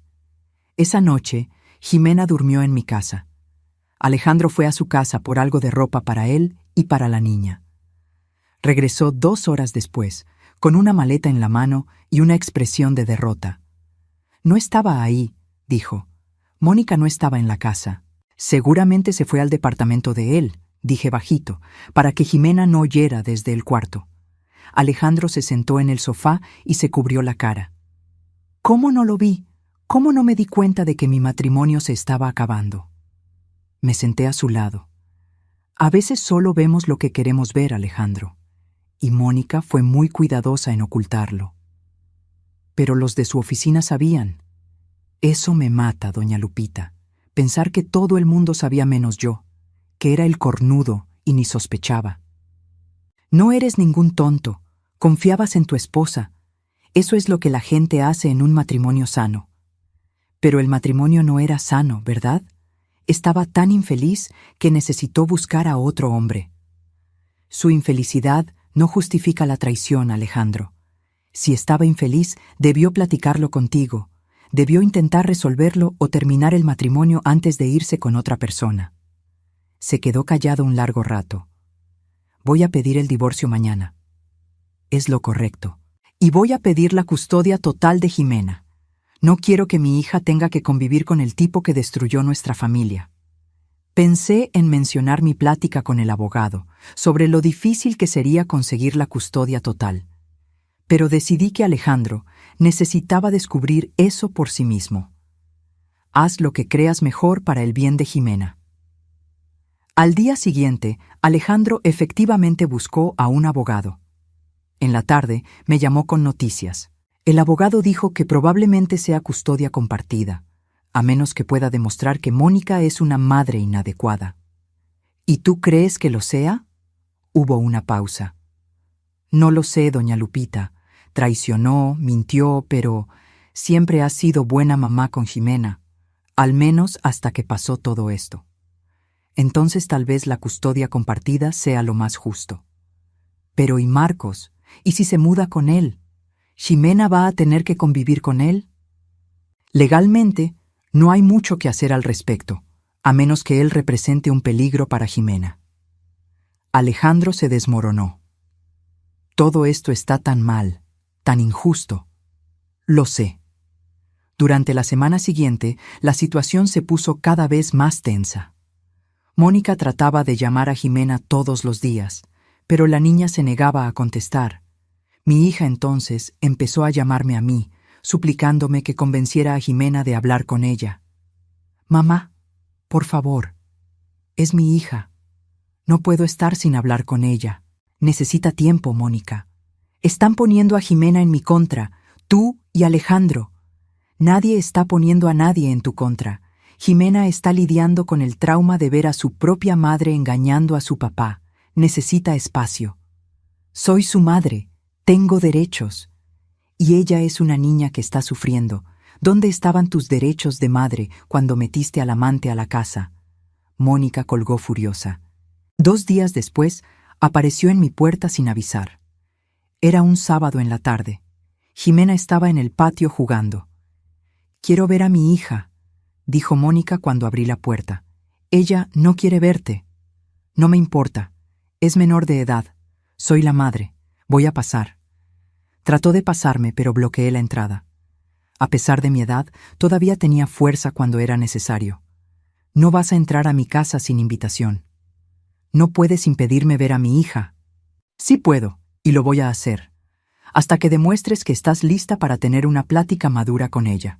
[SPEAKER 1] Esa noche, Ximena durmió en mi casa. Alejandro fue a su casa por algo de ropa para él y para la niña. Regresó 2 horas después, con una maleta en la mano y una expresión de derrota. No estaba ahí, dijo. Mónica no estaba en la casa. Seguramente se fue al departamento de él, dije bajito, para que Ximena no oyera desde el cuarto. Alejandro se sentó en el sofá y se cubrió la cara. ¿Cómo no lo vi? ¿Cómo no me di cuenta de que mi matrimonio se estaba acabando? Me senté a su lado. A veces solo vemos lo que queremos ver, Alejandro. Y Mónica fue muy cuidadosa en ocultarlo. Pero los de su oficina sabían. Eso me mata, doña Lupita, pensar que todo el mundo sabía menos yo, que era el cornudo y ni sospechaba. No eres ningún tonto, confiabas en tu esposa. Eso es lo que la gente hace en un matrimonio sano. Pero el matrimonio no era sano, ¿verdad? Estaba tan infeliz que necesitó buscar a otro hombre. Su infelicidad no justifica la traición, Alejandro. Si estaba infeliz, debió platicarlo contigo. Debió intentar resolverlo o terminar el matrimonio antes de irse con otra persona. Se quedó callado un largo rato. Voy a pedir el divorcio mañana. Es lo correcto. Y voy a pedir la custodia total de Ximena. No quiero que mi hija tenga que convivir con el tipo que destruyó nuestra familia. Pensé en mencionar mi plática con el abogado sobre lo difícil que sería conseguir la custodia total. Pero decidí que Alejandro necesitaba descubrir eso por sí mismo. Haz lo que creas mejor para el bien de Ximena. Al día siguiente, Alejandro efectivamente buscó a un abogado. En la tarde me llamó con noticias. El abogado dijo que probablemente sea custodia compartida, a menos que pueda demostrar que Mónica es una madre inadecuada. ¿Y tú crees que lo sea? Hubo una pausa. No lo sé, doña Lupita. Traicionó, mintió, pero siempre ha sido buena mamá con Ximena, al menos hasta que pasó todo esto. Entonces tal vez la custodia compartida sea lo más justo. Pero ¿y Marcos? ¿Y si se muda con él? ¿Ximena va a tener que convivir con él? Legalmente, no hay mucho que hacer al respecto, a menos que él represente un peligro para Ximena. Alejandro se desmoronó. Todo esto está tan mal, tan injusto. Lo sé. Durante la semana siguiente, la situación se puso cada vez más tensa. Mónica trataba de llamar a Ximena todos los días, pero la niña se negaba a contestar. Mi hija entonces empezó a llamarme a mí, suplicándome que convenciera a Ximena de hablar con ella. Mamá, por favor, es mi hija. No puedo estar sin hablar con ella. Necesita tiempo, Mónica. Están poniendo a Jimena en mi contra, tú y Alejandro. Nadie está poniendo a nadie en tu contra. Jimena está lidiando con el trauma de ver a su propia madre engañando a su papá. Necesita espacio. Soy su madre. Tengo derechos. Y ella es una niña que está sufriendo. ¿Dónde estaban tus derechos de madre cuando metiste al amante a la casa? Mónica colgó furiosa. 2 días después, apareció en mi puerta sin avisar. Era un sábado en la tarde. Jimena estaba en el patio jugando. «Quiero ver a mi hija», dijo Mónica cuando abrí la puerta. «Ella no quiere verte». «No me importa. Es menor de edad. Soy la madre. Voy a pasar». Trató de pasarme, pero bloqueé la entrada. A pesar de mi edad, todavía tenía fuerza cuando era necesario. «No vas a entrar a mi casa sin invitación. No puedes impedirme ver a mi hija». «Sí puedo, y lo voy a hacer. Hasta que demuestres que estás lista para tener una plática madura con ella».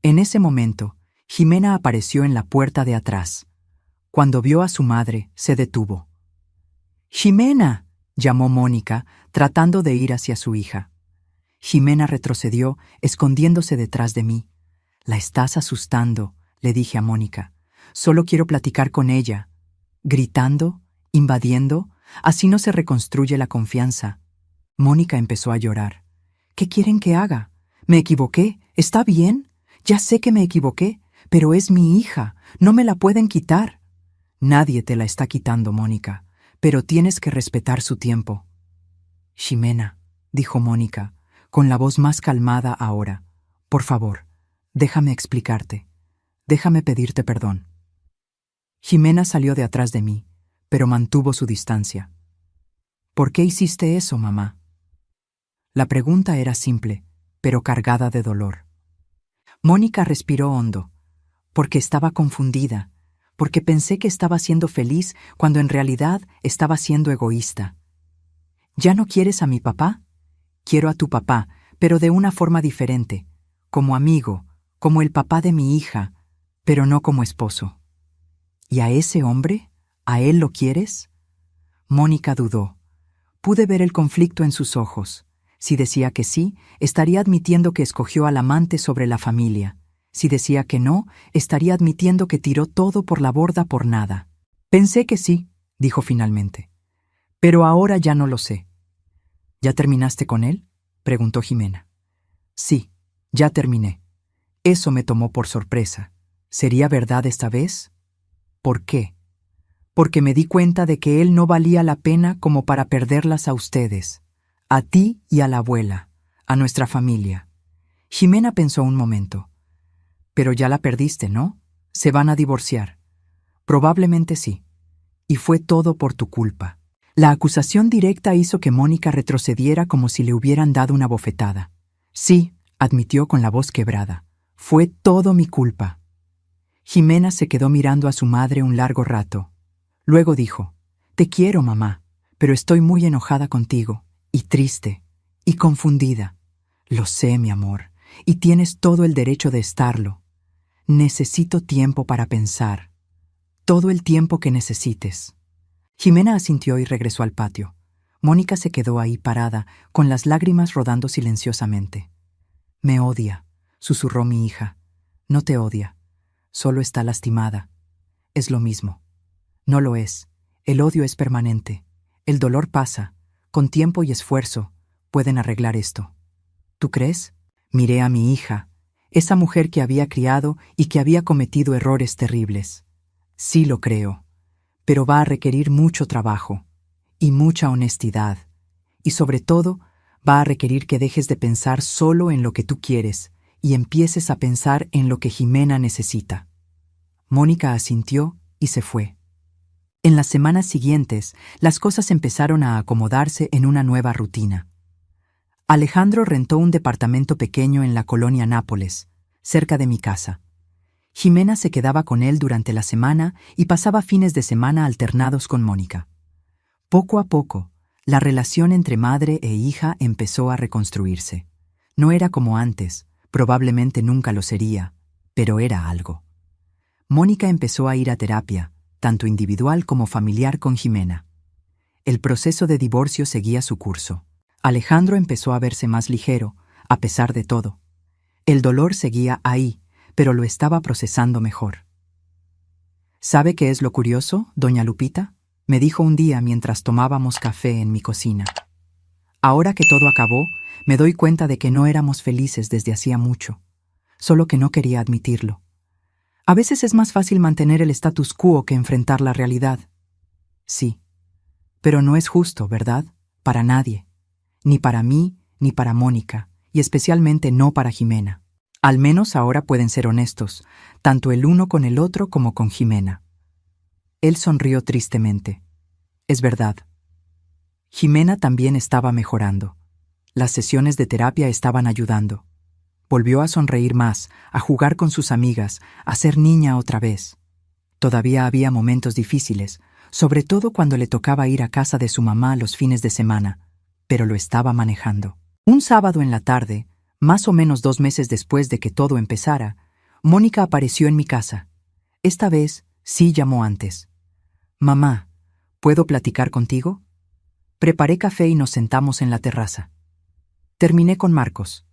[SPEAKER 1] En ese momento, Jimena apareció en la puerta de atrás. Cuando vio a su madre, se detuvo. «¡Jimena!», llamó Mónica, tratando de ir hacia su hija. Jimena retrocedió, escondiéndose detrás de mí. «La estás asustando», le dije a Mónica. «Solo quiero platicar con ella». Gritando, invadiendo, así no se reconstruye la confianza. Mónica empezó a llorar. «¿Qué quieren que haga? Me equivoqué. ¿Está bien? Ya sé que me equivoqué, pero es mi hija. No me la pueden quitar». «Nadie te la está quitando, Mónica, pero tienes que respetar su tiempo». «Ximena», dijo Mónica, con la voz más calmada ahora, «por favor, déjame explicarte. Déjame pedirte perdón». Jimena salió de atrás de mí, pero mantuvo su distancia. «¿Por qué hiciste eso, mamá?». La pregunta era simple, pero cargada de dolor. Mónica respiró hondo, porque estaba confundida, porque pensé que estaba siendo feliz cuando en realidad estaba siendo egoísta. «¿Ya no quieres a mi papá?». «Quiero a tu papá, pero de una forma diferente, como amigo, como el papá de mi hija, pero no como esposo». «¿Y a ese hombre? ¿A él lo quieres?». Mónica dudó. Pude ver el conflicto en sus ojos. Si decía que sí, estaría admitiendo que escogió al amante sobre la familia. Si decía que no, estaría admitiendo que tiró todo por la borda por nada. «Pensé que sí», dijo finalmente. «Pero ahora ya no lo sé». «¿Ya terminaste con él?», preguntó Jimena. «Sí, ya terminé». Eso me tomó por sorpresa. ¿Sería verdad esta vez? ¿Por qué? Porque me di cuenta de que él no valía la pena como para perderlas a ustedes, a ti y a la abuela, a nuestra familia. Jimena pensó un momento. «Pero ya la perdiste, ¿no? Se van a divorciar». «Probablemente sí. Y fue todo por tu culpa». La acusación directa hizo que Mónica retrocediera como si le hubieran dado una bofetada. «Sí», admitió con la voz quebrada. «Fue todo mi culpa». Jimena se quedó mirando a su madre un largo rato. Luego dijo: «Te quiero, mamá, pero estoy muy enojada contigo, y triste, y confundida». «Lo sé, mi amor, y tienes todo el derecho de estarlo. Necesito tiempo para pensar. Todo el tiempo que necesites». Jimena asintió y regresó al patio. Mónica se quedó ahí parada, con las lágrimas rodando silenciosamente. «Me odia», susurró mi hija. «No te odia. Solo está lastimada. Es lo mismo». «No lo es. El odio es permanente. El dolor pasa. Con tiempo y esfuerzo pueden arreglar esto». «¿Tú crees?». Miré a mi hija, esa mujer que había criado y que había cometido errores terribles. «Sí lo creo. Pero va a requerir mucho trabajo y mucha honestidad. Y sobre todo, va a requerir que dejes de pensar solo en lo que tú quieres y empieces a pensar en lo que Jimena necesita». Mónica asintió y se fue. En las semanas siguientes, las cosas empezaron a acomodarse en una nueva rutina. Alejandro rentó un departamento pequeño en la colonia Nápoles, cerca de mi casa. Jimena se quedaba con él durante la semana y pasaba fines de semana alternados con Mónica. Poco a poco, la relación entre madre e hija empezó a reconstruirse. No era como antes, probablemente nunca lo sería, pero era algo. Mónica empezó a ir a terapia, tanto individual como familiar con Jimena. El proceso de divorcio seguía su curso. Alejandro empezó a verse más ligero, a pesar de todo. El dolor seguía ahí, pero lo estaba procesando mejor. ¿Sabe qué es lo curioso, doña Lupita?, me dijo un día mientras tomábamos café en mi cocina. Ahora que todo acabó, me doy cuenta de que no éramos felices desde hacía mucho, solo que no quería admitirlo. A veces es más fácil mantener el status quo que enfrentar la realidad. Sí, pero no es justo, ¿verdad? Para nadie. Ni para mí, ni para Mónica, y especialmente no para Jimena. Al menos ahora pueden ser honestos, tanto el uno con el otro como con Jimena. Él sonrió tristemente. Es verdad. Jimena también estaba mejorando. Las sesiones de terapia estaban ayudando. Volvió a sonreír más, a jugar con sus amigas, a ser niña otra vez. Todavía había momentos difíciles, sobre todo cuando le tocaba ir a casa de su mamá los fines de semana, pero lo estaba manejando. Un sábado en la tarde, más o menos 2 meses después de que todo empezara, Mónica apareció en mi casa. Esta vez sí llamó antes. «Mamá, ¿puedo platicar contigo?» Preparé café y nos sentamos en la terraza. Terminé con Marcos.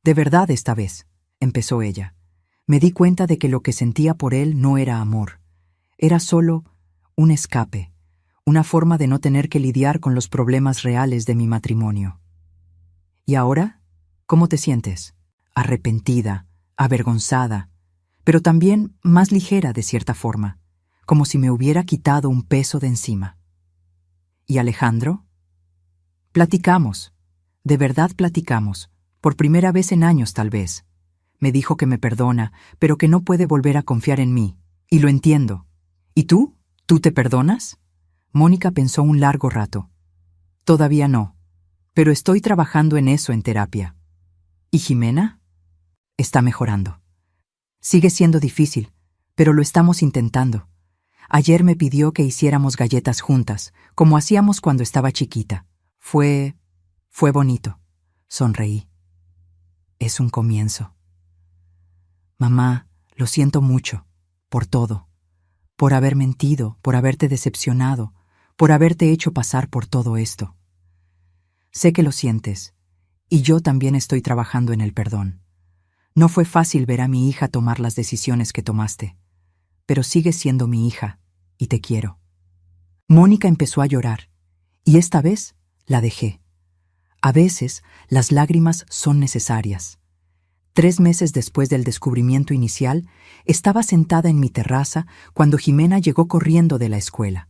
[SPEAKER 1] «De verdad esta vez», empezó ella. Me di cuenta de que lo que sentía por él no era amor. Era solo un escape, una forma de no tener que lidiar con los problemas reales de mi matrimonio. «¿Y ahora? ¿Cómo te sientes?» Arrepentida, avergonzada, pero también más ligera de cierta forma, como si me hubiera quitado un peso de encima. «¿Y Alejandro?» Platicamos, de verdad platicamos, por primera vez en años tal vez. Me dijo que me perdona, pero que no puede volver a confiar en mí, y lo entiendo. ¿Y tú? ¿Tú te perdonas? Mónica pensó un largo rato. Todavía no, pero estoy trabajando en eso en terapia. ¿Y Jimena? Está mejorando. Sigue siendo difícil, pero lo estamos intentando. Ayer me pidió que hiciéramos galletas juntas, como hacíamos cuando estaba chiquita. Fue bonito. Sonreí. Es un comienzo. Mamá, lo siento mucho, por todo. Por haber mentido, por haberte decepcionado, por haberte hecho pasar por todo esto. Sé que lo sientes, y yo también estoy trabajando en el perdón. No fue fácil ver a mi hija tomar las decisiones que tomaste, pero sigues siendo mi hija, y te quiero. Mónica empezó a llorar, y esta vez la dejé. A veces, las lágrimas son necesarias. 3 meses después del descubrimiento inicial, estaba sentada en mi terraza cuando Jimena llegó corriendo de la escuela.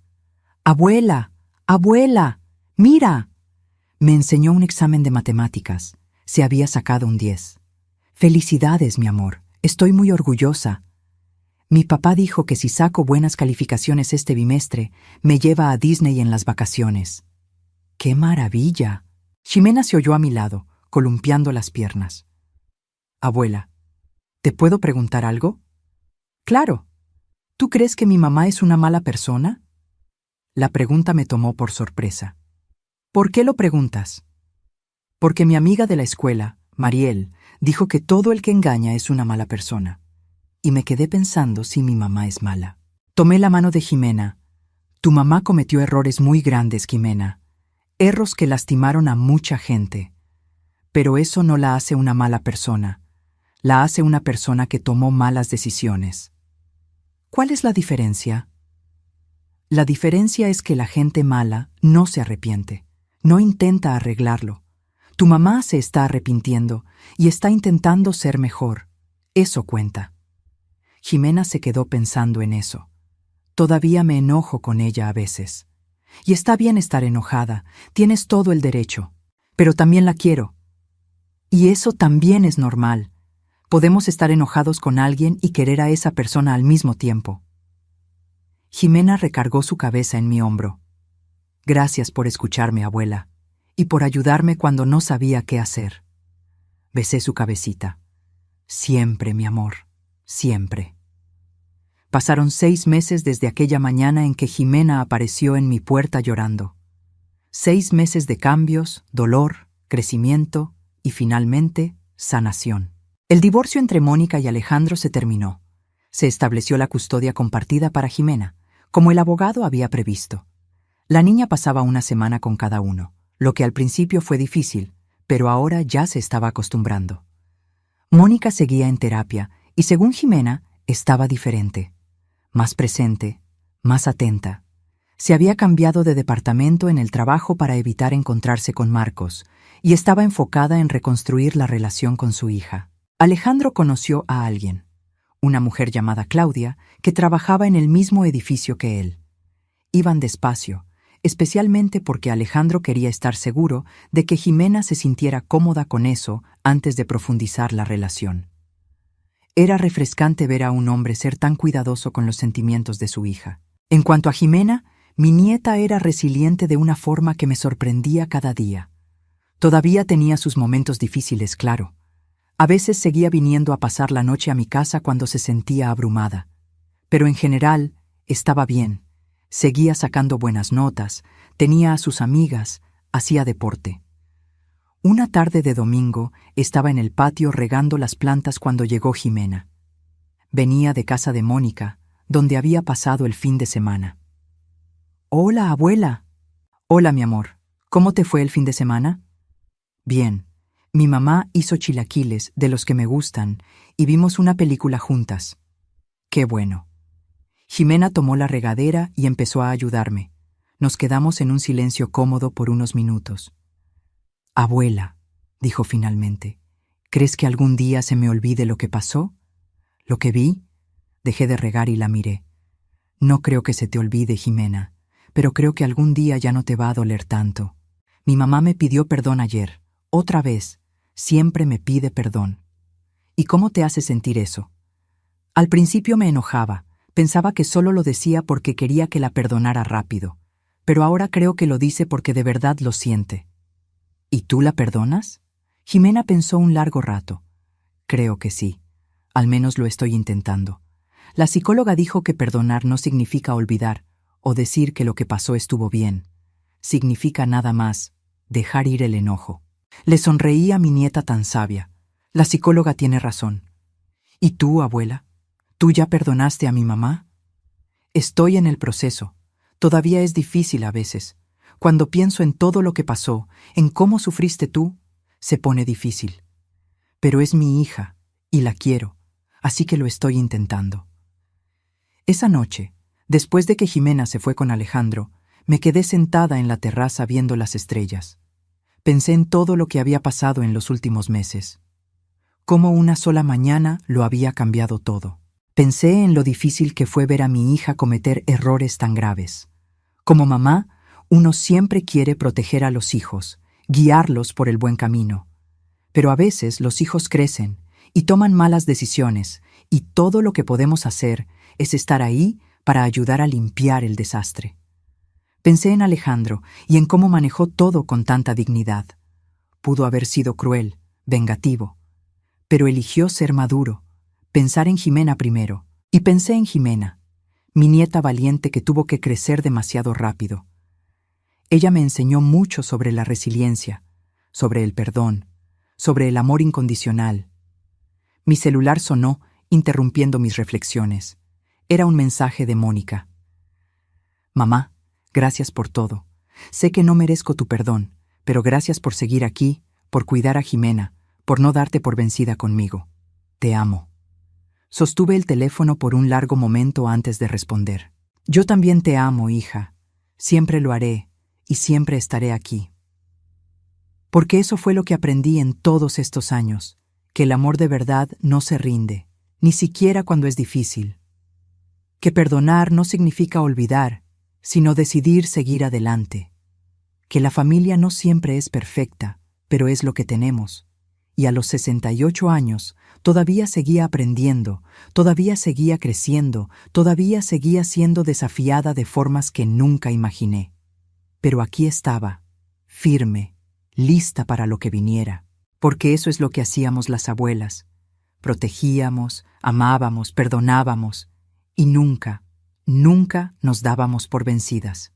[SPEAKER 1] «¡Abuela! ¡Abuela! ¡Mira!». Me enseñó un examen de matemáticas. Se había sacado un 10. «Felicidades, mi amor. Estoy muy orgullosa. Mi papá dijo que si saco buenas calificaciones este bimestre, me lleva a Disney en las vacaciones». «¡Qué maravilla!». Jimena se oyó a mi lado, columpiando las piernas. «Abuela, ¿te puedo preguntar algo?» «Claro. ¿Tú crees que mi mamá es una mala persona?» La pregunta me tomó por sorpresa. «¿Por qué lo preguntas?» «Porque mi amiga de la escuela, Mariel, dijo que todo el que engaña es una mala persona. Y me quedé pensando si mi mamá es mala». Tomé la mano de Jimena. «Tu mamá cometió errores muy grandes, Jimena. Errores que lastimaron a mucha gente. Pero eso no la hace una mala persona. La hace una persona que tomó malas decisiones». «¿Cuál es la diferencia?» «La diferencia es que la gente mala no se arrepiente, no intenta arreglarlo. Tu mamá se está arrepintiendo y está intentando ser mejor. Eso cuenta». Jimena se quedó pensando en eso. Todavía me enojo con ella a veces. Y está bien estar enojada, tienes todo el derecho, pero también la quiero. Y eso también es normal. Podemos estar enojados con alguien y querer a esa persona al mismo tiempo. Jimena recargó su cabeza en mi hombro. «Gracias por escucharme, abuela, y por ayudarme cuando no sabía qué hacer». Besé su cabecita. «Siempre, mi amor, siempre». Pasaron 6 meses desde aquella mañana en que Jimena apareció en mi puerta llorando. 6 meses de cambios, dolor, crecimiento y finalmente, sanación. El divorcio entre Mónica y Alejandro se terminó. Se estableció la custodia compartida para Jimena, como el abogado había previsto. La niña pasaba una semana con cada uno. lo que al principio fue difícil, pero ahora ya se estaba acostumbrando. Mónica seguía en terapia y, según Jimena, estaba diferente, más presente, más atenta. Se había cambiado de departamento en el trabajo para evitar encontrarse con Marcos y estaba enfocada en reconstruir la relación con su hija. Alejandro conoció a alguien, una mujer llamada Claudia, que trabajaba en el mismo edificio que él. Iban despacio, especialmente porque Alejandro quería estar seguro de que Jimena se sintiera cómoda con eso antes de profundizar la relación. Era refrescante ver a un hombre ser tan cuidadoso con los sentimientos de su hija. En cuanto a Jimena, mi nieta era resiliente de una forma que me sorprendía cada día. Todavía tenía sus momentos difíciles, claro. A veces seguía viniendo a pasar la noche a mi casa cuando se sentía abrumada. Pero en general, estaba bien. Seguía sacando buenas notas, tenía a sus amigas, hacía deporte. Una tarde de domingo estaba en el patio regando las plantas cuando llegó Jimena. Venía de casa de Mónica, donde había pasado el fin de semana. «Hola, abuela». «Hola, mi amor. ¿Cómo te fue el fin de semana?» «Bien. Mi mamá hizo chilaquiles, de los que me gustan, y vimos una película juntas». «Qué bueno». Jimena tomó la regadera y empezó a ayudarme. Nos quedamos en un silencio cómodo por unos minutos. «Abuela», dijo finalmente, «¿crees que algún día se me olvide lo que pasó? ¿Lo que vi?» Dejé de regar y la miré. «No creo que se te olvide, Jimena, pero creo que algún día ya no te va a doler tanto. Mi mamá me pidió perdón ayer, otra vez, siempre me pide perdón». «¿Y cómo te hace sentir eso?» Al principio me enojaba, pensaba que solo lo decía porque quería que la perdonara rápido, pero ahora creo que lo dice porque de verdad lo siente. «¿Y tú la perdonas?» Jimena pensó un largo rato. «Creo que sí. Al menos lo estoy intentando. La psicóloga dijo que perdonar no significa olvidar o decir que lo que pasó estuvo bien. Significa nada más dejar ir el enojo». Le sonreí a mi nieta tan sabia. La psicóloga tiene razón. «¿Y tú, abuela? ¿Tú ya perdonaste a mi mamá?» «Estoy en el proceso. Todavía es difícil a veces. Cuando pienso en todo lo que pasó, en cómo sufriste tú, se pone difícil. Pero es mi hija, y la quiero, así que lo estoy intentando». Esa noche, después de que Jimena se fue con Alejandro, me quedé sentada en la terraza viendo las estrellas. Pensé en todo lo que había pasado en los últimos meses. Cómo una sola mañana lo había cambiado todo. Pensé en lo difícil que fue ver a mi hija cometer errores tan graves. Como mamá, uno siempre quiere proteger a los hijos, guiarlos por el buen camino. Pero a veces los hijos crecen y toman malas decisiones, y todo lo que podemos hacer es estar ahí para ayudar a limpiar el desastre. Pensé en Alejandro y en cómo manejó todo con tanta dignidad. Pudo haber sido cruel, vengativo, pero eligió ser maduro, pensar en Jimena primero, y pensé en Jimena, mi nieta valiente que tuvo que crecer demasiado rápido. Ella me enseñó mucho sobre la resiliencia, sobre el perdón, sobre el amor incondicional. Mi celular sonó, interrumpiendo mis reflexiones. Era un mensaje de Mónica. «Mamá, gracias por todo. Sé que no merezco tu perdón, pero gracias por seguir aquí, por cuidar a Jimena, por no darte por vencida conmigo. Te amo». Sostuve el teléfono por un largo momento antes de responder. «Yo también te amo, hija. Siempre lo haré y siempre estaré aquí». Porque eso fue lo que aprendí en todos estos años, que el amor de verdad no se rinde, ni siquiera cuando es difícil. Que perdonar no significa olvidar, sino decidir seguir adelante. Que la familia no siempre es perfecta, pero es lo que tenemos. Y a los 68 años todavía seguía aprendiendo, todavía seguía creciendo, todavía seguía siendo desafiada de formas que nunca imaginé. Pero aquí estaba, firme, lista para lo que viniera, porque eso es lo que hacíamos las abuelas. Protegíamos, amábamos, perdonábamos, y nunca, nunca nos dábamos por vencidas.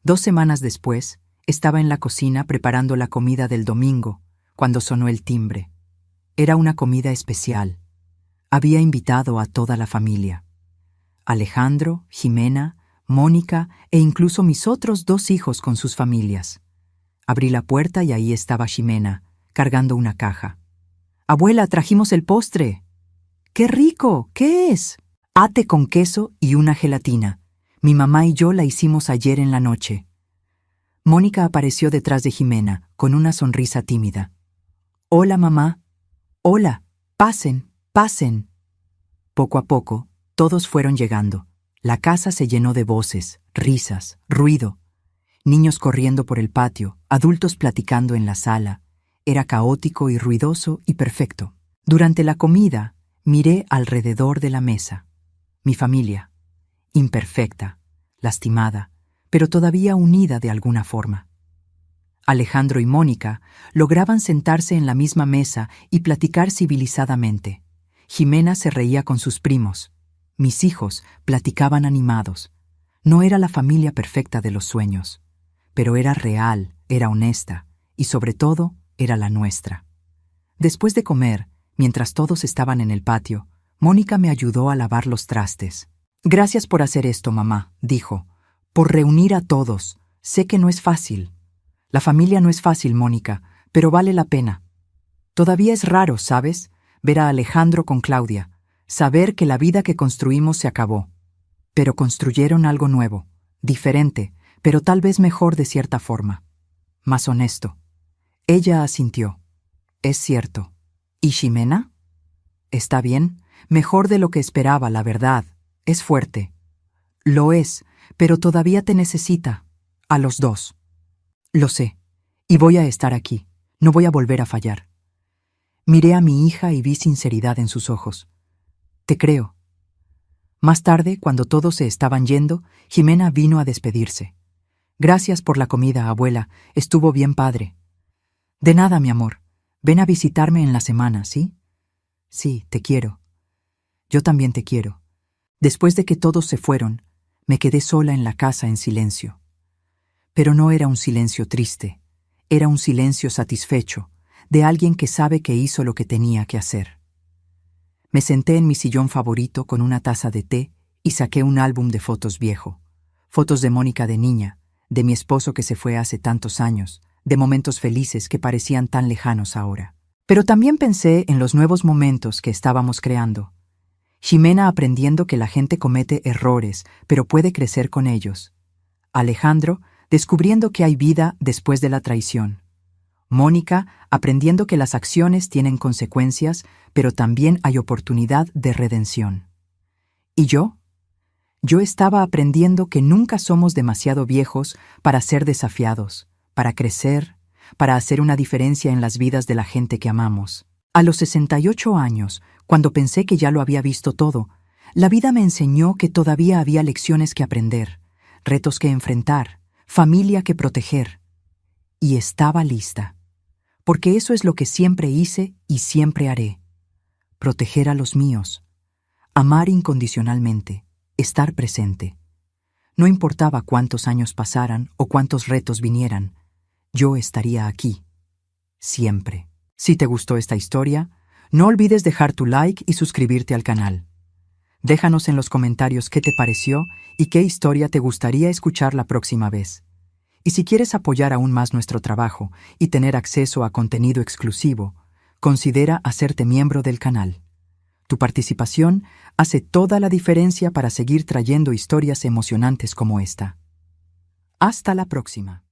[SPEAKER 1] 2 semanas después, estaba en la cocina preparando la comida del domingo, cuando sonó el timbre. Era una comida especial. Había invitado a toda la familia. Alejandro, Jimena, Mónica e incluso mis otros 2 hijos con sus familias. Abrí la puerta y ahí estaba Ximena, cargando una caja. «Abuela, trajimos el postre». «¡Qué rico! ¿Qué es?» «Ate con queso y una gelatina. Mi mamá y yo la hicimos ayer en la noche». Mónica apareció detrás de Ximena, con una sonrisa tímida. «Hola, mamá». «Hola. Pasen, pasen». Poco a poco, todos fueron llegando. La casa se llenó de voces, risas, ruido. Niños corriendo por el patio, adultos platicando en la sala. Era caótico y ruidoso y perfecto. Durante la comida, miré alrededor de la mesa. Mi familia, imperfecta, lastimada, pero todavía unida de alguna forma. Alejandro y Mónica lograban sentarse en la misma mesa y platicar civilizadamente. Ximena se reía con sus primos. Mis hijos platicaban animados. No era la familia perfecta de los sueños, pero era real, era honesta y sobre todo era la nuestra. Después de comer, mientras todos estaban en el patio, Mónica me ayudó a lavar los trastes. «Gracias por hacer esto, mamá», dijo, «por reunir a todos. Sé que no es fácil». «La familia no es fácil, Mónica, pero vale la pena». Todavía es raro, ¿sabes?, ver a Alejandro con Claudia, saber que la vida que construimos se acabó. Pero construyeron algo nuevo, diferente, pero tal vez mejor de cierta forma. Más honesto. Ella asintió. «Es cierto». «¿Y Ximena?» «Está bien, mejor de lo que esperaba, la verdad. Es fuerte». «Lo es, pero todavía te necesita. A los dos». «Lo sé, y voy a estar aquí. No voy a volver a fallar». Miré a mi hija y vi sinceridad en sus ojos. «Te creo». Más tarde, cuando todos se estaban yendo, Ximena vino a despedirse. «Gracias por la comida, abuela. Estuvo bien padre». «De nada, mi amor. Ven a visitarme en la semana, ¿sí?» «Sí, te quiero». «Yo también te quiero». Después de que todos se fueron, me quedé sola en la casa en silencio. Pero no era un silencio triste, era un silencio satisfecho, de alguien que sabe que hizo lo que tenía que hacer. Me senté en mi sillón favorito con una taza de té y saqué un álbum de fotos viejo. Fotos de Mónica de niña, de mi esposo que se fue hace tantos años, de momentos felices que parecían tan lejanos ahora. Pero también pensé en los nuevos momentos que estábamos creando. Ximena aprendiendo que la gente comete errores, pero puede crecer con ellos. Alejandro descubriendo que hay vida después de la traición. Mónica aprendiendo que las acciones tienen consecuencias, pero también hay oportunidad de redención. ¿Y yo? Yo estaba aprendiendo que nunca somos demasiado viejos para ser desafiados, para crecer, para hacer una diferencia en las vidas de la gente que amamos. A los 68 años, cuando pensé que ya lo había visto todo, la vida me enseñó que todavía había lecciones que aprender, retos que enfrentar, familia que proteger. Y estaba lista. Porque eso es lo que siempre hice y siempre haré. Proteger a los míos. Amar incondicionalmente. Estar presente. No importaba cuántos años pasaran o cuántos retos vinieran, yo estaría aquí. Siempre. Si te gustó esta historia, no olvides dejar tu like y suscribirte al canal. Déjanos en los comentarios qué te pareció y qué historia te gustaría escuchar la próxima vez. Y si quieres apoyar aún más nuestro trabajo y tener acceso a contenido exclusivo, considera hacerte miembro del canal. Tu participación hace toda la diferencia para seguir trayendo historias emocionantes como esta. Hasta la próxima.